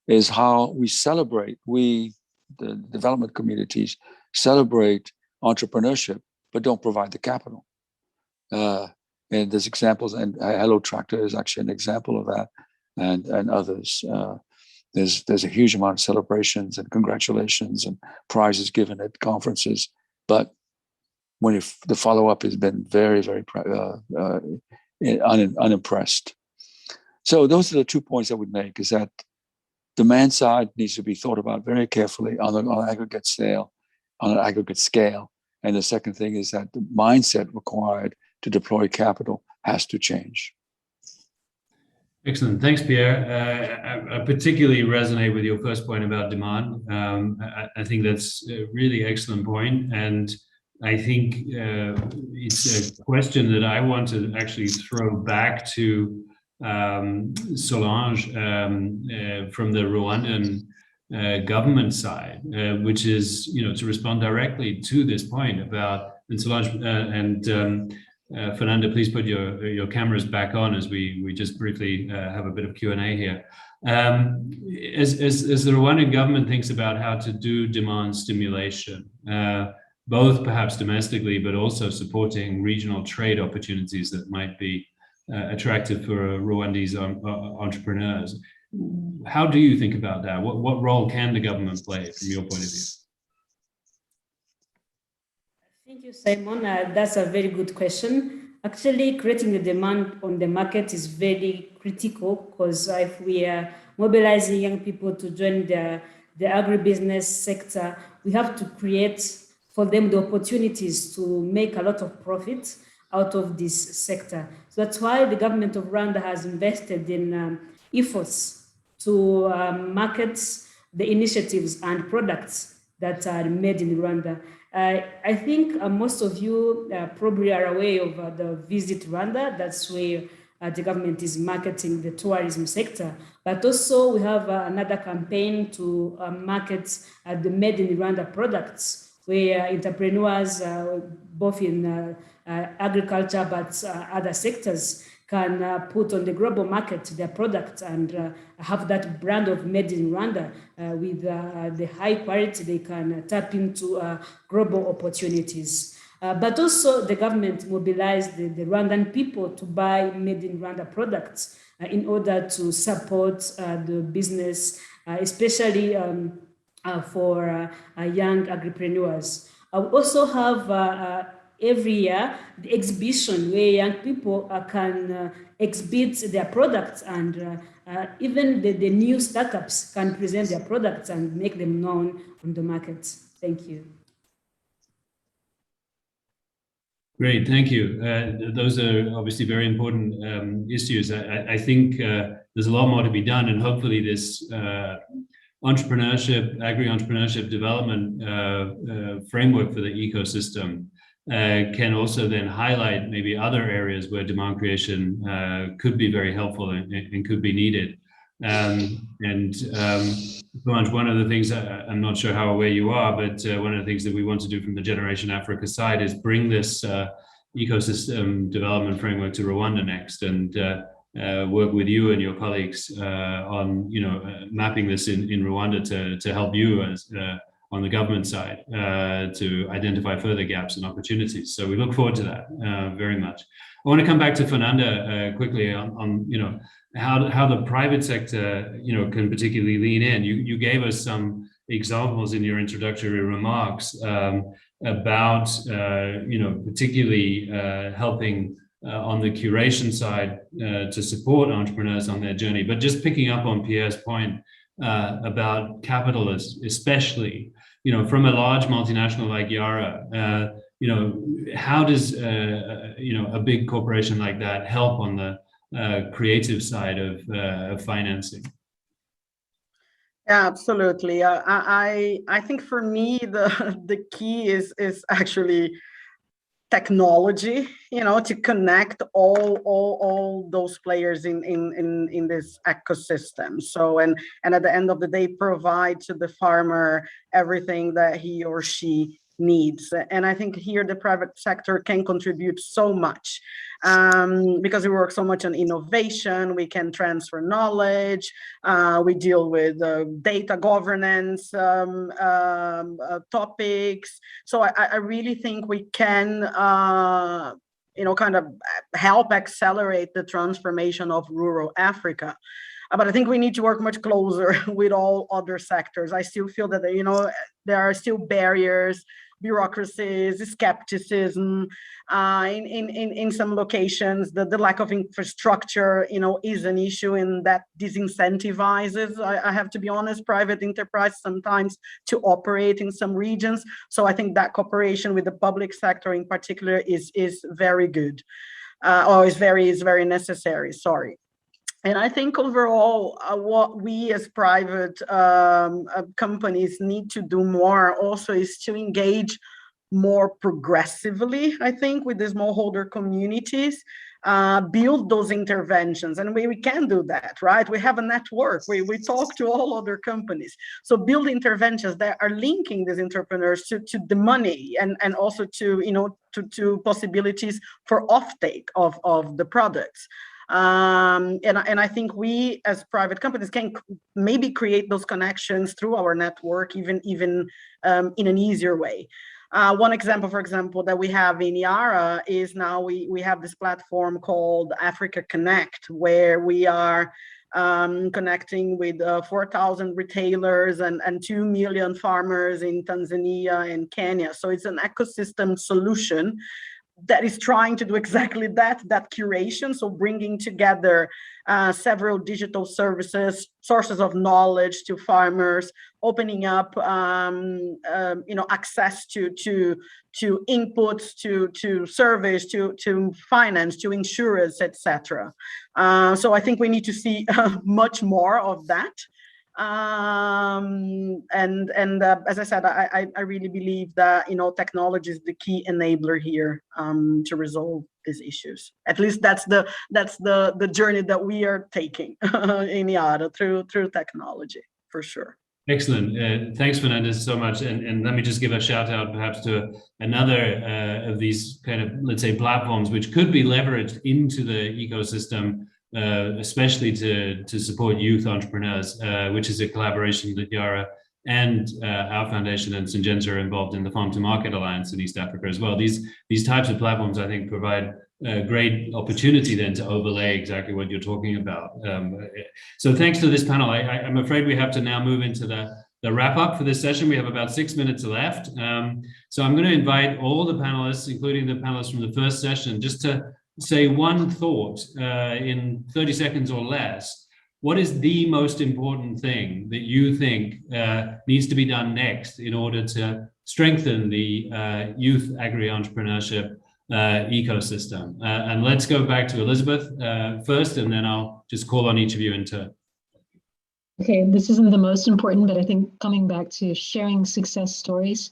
is how we celebrate, the development communities, celebrate entrepreneurship, but don't provide the capital. And there's examples, and Hello Tractor is actually an example of that, and others. There's a huge amount of celebrations and congratulations and prizes given at conferences, but when the follow-up has been very, very unimpressed. So those are the 2 points I would make, is that demand side needs to be thought about very carefully on an aggregate scale. And the second thing is that the mindset required to deploy capital has to change. Excellent. Thanks, Pierre. I particularly resonate with your first point about demand. I think that's a really excellent point. And I think it's a question that I want to actually throw back to Solange from the Rwandan government side, which is, to respond directly to this point about, and Solange Fernanda, please put your cameras back on as we just briefly have a bit of Q&A here. As the Rwandan government thinks about how to do demand stimulation, both perhaps domestically, but also supporting regional trade opportunities that might be attractive for Rwandese entrepreneurs. How do you think about that? What role can the government play from your point of view? Thank you, Simon. That's a very good question. Actually, creating the demand on the market is very critical, because if we are mobilizing young people to join the agribusiness sector, we have to create for them the opportunities to make a lot of profit out of this sector. So that's why the government of Rwanda has invested in efforts to market the initiatives and products that are made in Rwanda. I think most of you probably are aware of the Visit Rwanda. That's where the government is marketing the tourism sector. But also we have another campaign to market the Made in Rwanda products, where entrepreneurs, both in agriculture but other sectors, can put on the global market their products and have that brand of Made in Rwanda with the high quality. They can tap into global opportunities. But also the government mobilized the Rwandan people to buy Made in Rwanda products in order to support the business, especially for young agripreneurs. We also have every year the exhibition where young people can exhibit their products, and even the new startups can present their products and make them known on the market. Thank you. Great, thank you. Those are obviously very important issues. I think there's a lot more to be done, and hopefully this agri-entrepreneurship development framework for the ecosystem can also then highlight maybe other areas where demand creation could be very helpful and could be needed. One of the things, I'm not sure how aware you are, but one of the things that we want to do from the Generation Africa side is bring this ecosystem development framework to Rwanda next. And work with you and your colleagues on mapping this in Rwanda to help you as on the government side to identify further gaps and opportunities. So we look forward to that very much. I want to come back to Fernanda quickly on how the private sector can particularly lean in. You gave us some examples in your introductory remarks about particularly helping on the curation side to support entrepreneurs on their journey. But just picking up on Pierre's point about capital, especially from a large multinational like Yara, how does a big corporation like that help on the creative side of financing? Yeah, absolutely. I think for me the key is actually technology, to connect all those players in this ecosystem. So and at the end of the day, provide to the farmer everything that he or she needs. And I think here the private sector can contribute so much because we work so much on innovation. We can transfer knowledge. We deal with data governance topics. So I really think we can kind of help accelerate the transformation of rural Africa. But I think we need to work much closer with all other sectors. I still feel that there are still barriers, bureaucracies, skepticism in some locations. The lack of infrastructure, is an issue, and that disincentivizes, I have to be honest, private enterprise sometimes to operate in some regions. So I think that cooperation with the public sector in particular is very good, or is very necessary. Sorry. And I think overall, what we as private companies need to do more also is to engage more progressively, I think, with the smallholder communities, build those interventions. And we can do that, right? We have a network. We talk to all other companies. So build interventions that are linking these entrepreneurs to the money and also to possibilities for offtake of the products. And I think we as private companies can maybe create those connections through our network, even in an easier way. One example, for example, that we have in Yara is now we have this platform called Africa Connect, where we are connecting with 4,000 retailers and 2 million farmers in Tanzania and Kenya. So it's an ecosystem solution that is trying to do exactly that curation. So bringing together several digital services, sources of knowledge to farmers, opening up, access to inputs, to service, to finance, to insurance, etc. So I think we need to see much more of that. As I said, I really believe that technology is the key enabler here to resolve these issues. At least that's the journey that we are taking in Yara through technology, for sure. Excellent. Thanks, Fernandez, so much. And let me just give a shout out perhaps to another of these kind of, let's say, platforms which could be leveraged into the ecosystem, especially to support youth entrepreneurs, which is a collaboration that Yara and our foundation and Syngenta are involved in, the Farm to Market Alliance in East Africa as well. These types of platforms, I think, provide a great opportunity then to overlay exactly what you're talking about. So thanks to this panel. I'm afraid we have to now move into the wrap up for this session. We have about 6 minutes left. So I'm going to invite all the panelists, including the panelists from the first session, just to say one thought in 30 seconds or less. What is the most important thing that you think needs to be done next in order to strengthen the youth agri-entrepreneurship ecosystem? And let's go back to Elizabeth first, and then I'll just call on each of you in turn. Okay, this isn't the most important, but I think coming back to sharing success stories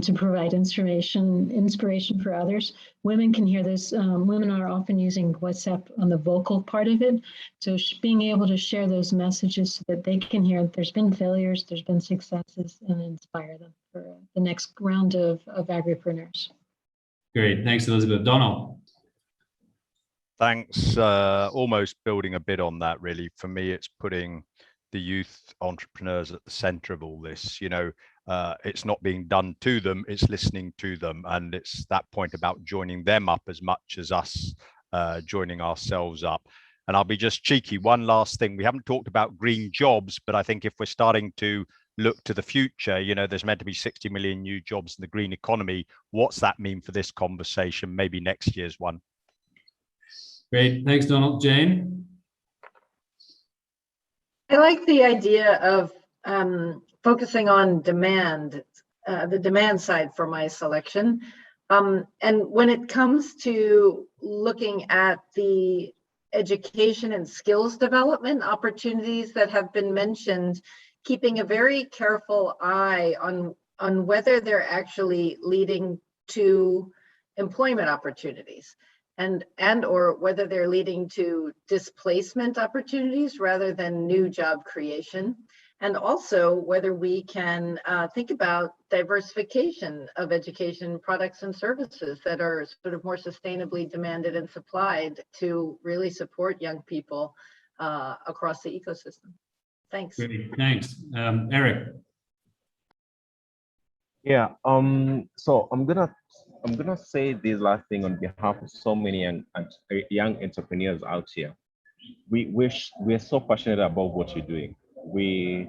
to provide inspiration for others. Women can hear this. Women are often using WhatsApp on the vocal part of it. So being able to share those messages so that they can hear there's been failures, there's been successes, and inspire them for the next round of agripreneurs. Great, thanks, Elizabeth. Donald. Thanks. Almost building a bit on that, really. For me, it's putting the youth entrepreneurs at the center of all this. It's not being done to them, it's listening to them. And it's that point about joining them up as much as us joining ourselves up. And I'll be just cheeky. One last thing. We haven't talked about green jobs, but I think if we're starting to look to the future, there's meant to be 60 million new jobs in the green economy. What's that mean for this conversation? Maybe next year's one. Great. Thanks, Donald. Jane? I like the idea of focusing on demand, the demand side for my selection. And when it comes to looking at the education and skills development opportunities that have been mentioned, keeping a very careful eye on whether they're actually leading to employment opportunities and or whether they're leading to displacement opportunities rather than new job creation. And also whether we can think about diversification of education products and services that are sort of more sustainably demanded and supplied to really support young people across the ecosystem. Thanks. Great. Thanks. Eric? Yeah, so I'm gonna say this last thing on behalf of so many young entrepreneurs out here. We're so passionate about what you're doing. We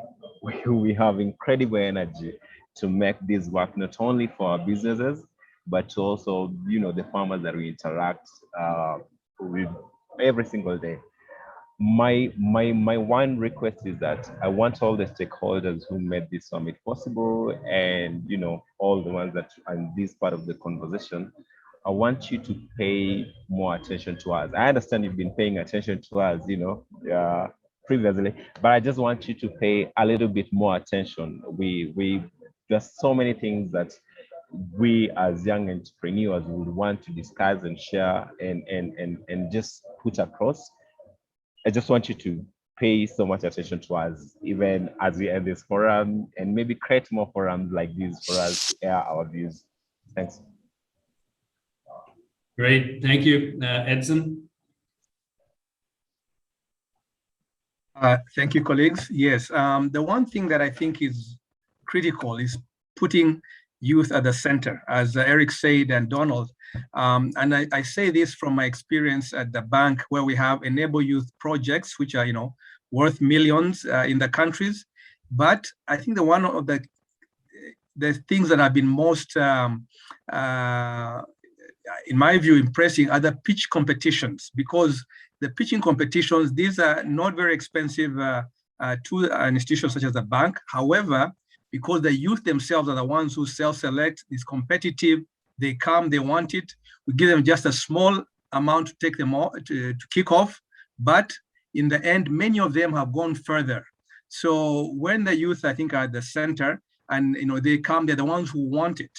have incredible energy to make this work, not only for our businesses, but to also, the farmers that we interact with every single day. My one request is that I want all the stakeholders who made this summit possible, and all the ones that are in this part of the conversation, I want you to pay more attention to us. I understand you've been paying attention to us, previously, but I just want you to pay a little bit more attention. There's so many things that we as young entrepreneurs would want to discuss and share and just put across. I just want you to pay so much attention to us, even as we end this forum, and maybe create more forums like this for us to air our views. Thanks. Great. Thank you. Edson? Thank you, colleagues. Yes, the one thing that I think is critical is putting youth at the center, as Eric said and Donald. And I say this from my experience at the bank, where we have Enable Youth projects, which are worth millions in the countries. But I think one of the things that have been most, in my view, impressive are the pitch competitions, because the pitching competitions, these are not very expensive to an institution such as a bank. However, because the youth themselves are the ones who self-select, it's competitive, they come, they want it, we give them just a small amount to take them all, to kick off. But in the end, many of them have gone further. So when the youth, I think, are at the center, and they come, they're the ones who want it.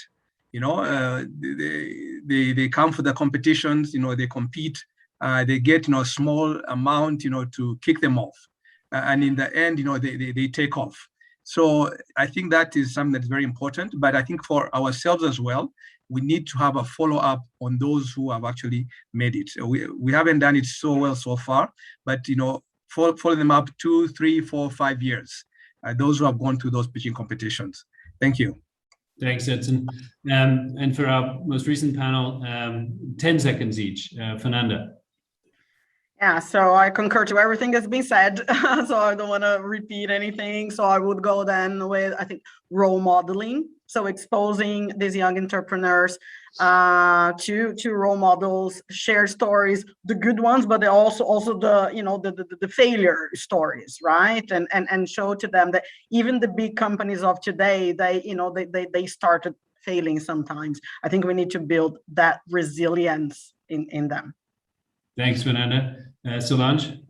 They come for the competitions, they compete, they get a small amount, to kick them off. And in the end, they take off. So I think that is something that's very important. But I think for ourselves as well, we need to have a follow-up on those who have actually made it. We haven't done it so well so far, but follow them up 2, 3, 4, 5 years. Those who have gone through those pitching competitions. Thank you. Thanks, Edson. And for our most recent panel, 10 seconds each. Fernanda. Yeah, so I concur to everything that's been said. So I don't want to repeat anything. So I would go then with, I think, role modeling. So exposing these young entrepreneurs to role models, share stories, the good ones, but also the failure stories, right? And show to them that even the big companies of today, they started failing sometimes. I think we need to build that resilience in them. Thanks, Fernanda. Solange?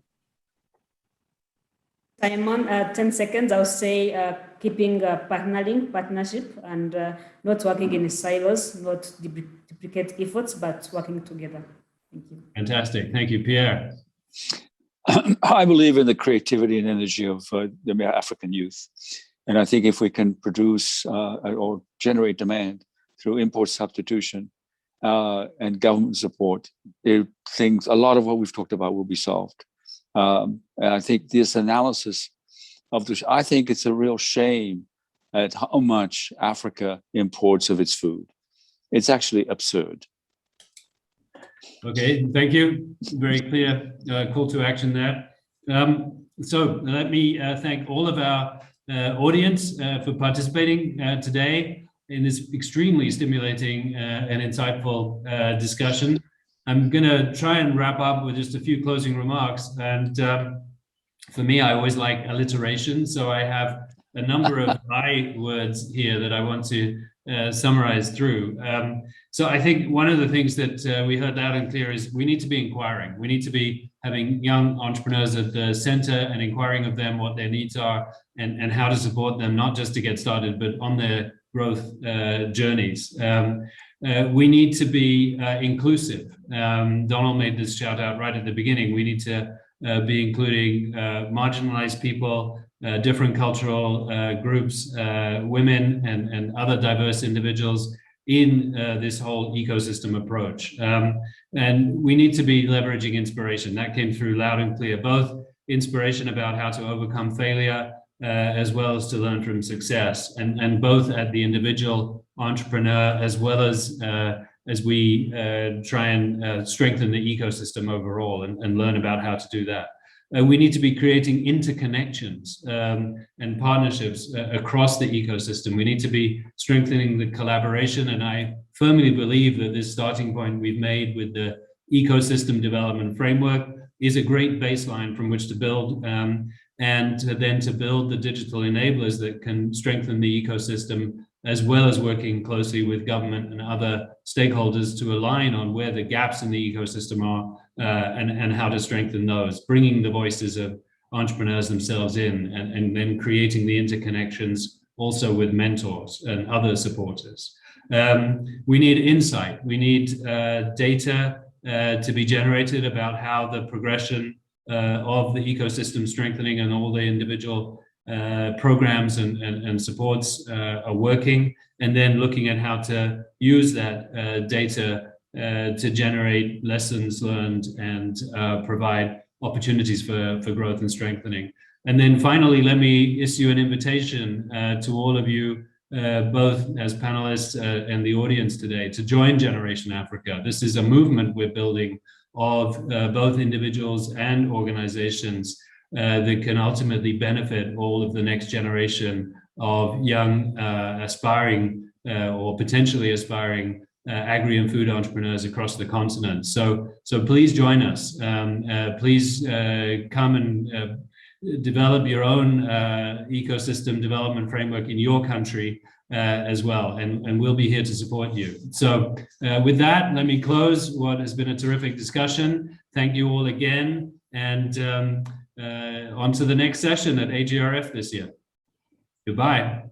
Simon, 10 seconds, I'll say keeping partnership, and not working in silos, not duplicate efforts, but working together. Thank you. Fantastic. Thank you. Pierre? I believe in the creativity and energy of the African youth. And I think if we can produce or generate demand through import substitution and government support, a lot of what we've talked about will be solved. And I think this analysis of this, I think it's a real shame at how much Africa imports of its food. It's actually absurd. Okay, thank you. Very clear call to action there. So let me thank all of our audience for participating today in this extremely stimulating and insightful discussion. I'm going to try and wrap up with just a few closing remarks. And for me, I always like alliteration. So I have a number of I words here that I want to summarize through. So I think one of the things that we heard loud and clear is we need to be inquiring. We need to be having young entrepreneurs at the center and inquiring of them what their needs are and how to support them, not just to get started, but on their growth journeys. We need to be inclusive. Donald made this shout out right at the beginning. We need to be including marginalized people, different cultural groups, women and other diverse individuals in this whole ecosystem approach. And we need to be leveraging inspiration. That came through loud and clear, both inspiration about how to overcome failure, as well as to learn from success, and both at the individual entrepreneur as well as we try and strengthen the ecosystem overall and learn about how to do that. We need to be creating interconnections and partnerships across the ecosystem. We need to be strengthening the collaboration, and I firmly believe that this starting point we've made with the ecosystem development framework is a great baseline from which to build, and then to build the digital enablers that can strengthen the ecosystem, as well as working closely with government and other stakeholders to align on where the gaps in the ecosystem are and how to strengthen those, bringing the voices of entrepreneurs themselves in, and then creating the interconnections also with mentors and other supporters. We need insight. We need data to be generated about how the progression of the ecosystem strengthening and all the individual programs and supports are working, and then looking at how to use that data to generate lessons learned and provide opportunities for growth and strengthening. And then finally, let me issue an invitation to all of you, both as panelists and the audience today, to join Generation Africa. This is a movement we're building of both individuals and organizations that can ultimately benefit all of the next generation of young, aspiring or potentially aspiring agri and food entrepreneurs across the continent. So please join us. Please come and develop your own ecosystem development framework in your country as well, and we'll be here to support you. So with that, let me close what has been a terrific discussion. Thank you all again, and on to the next session at AGRF this year. Goodbye.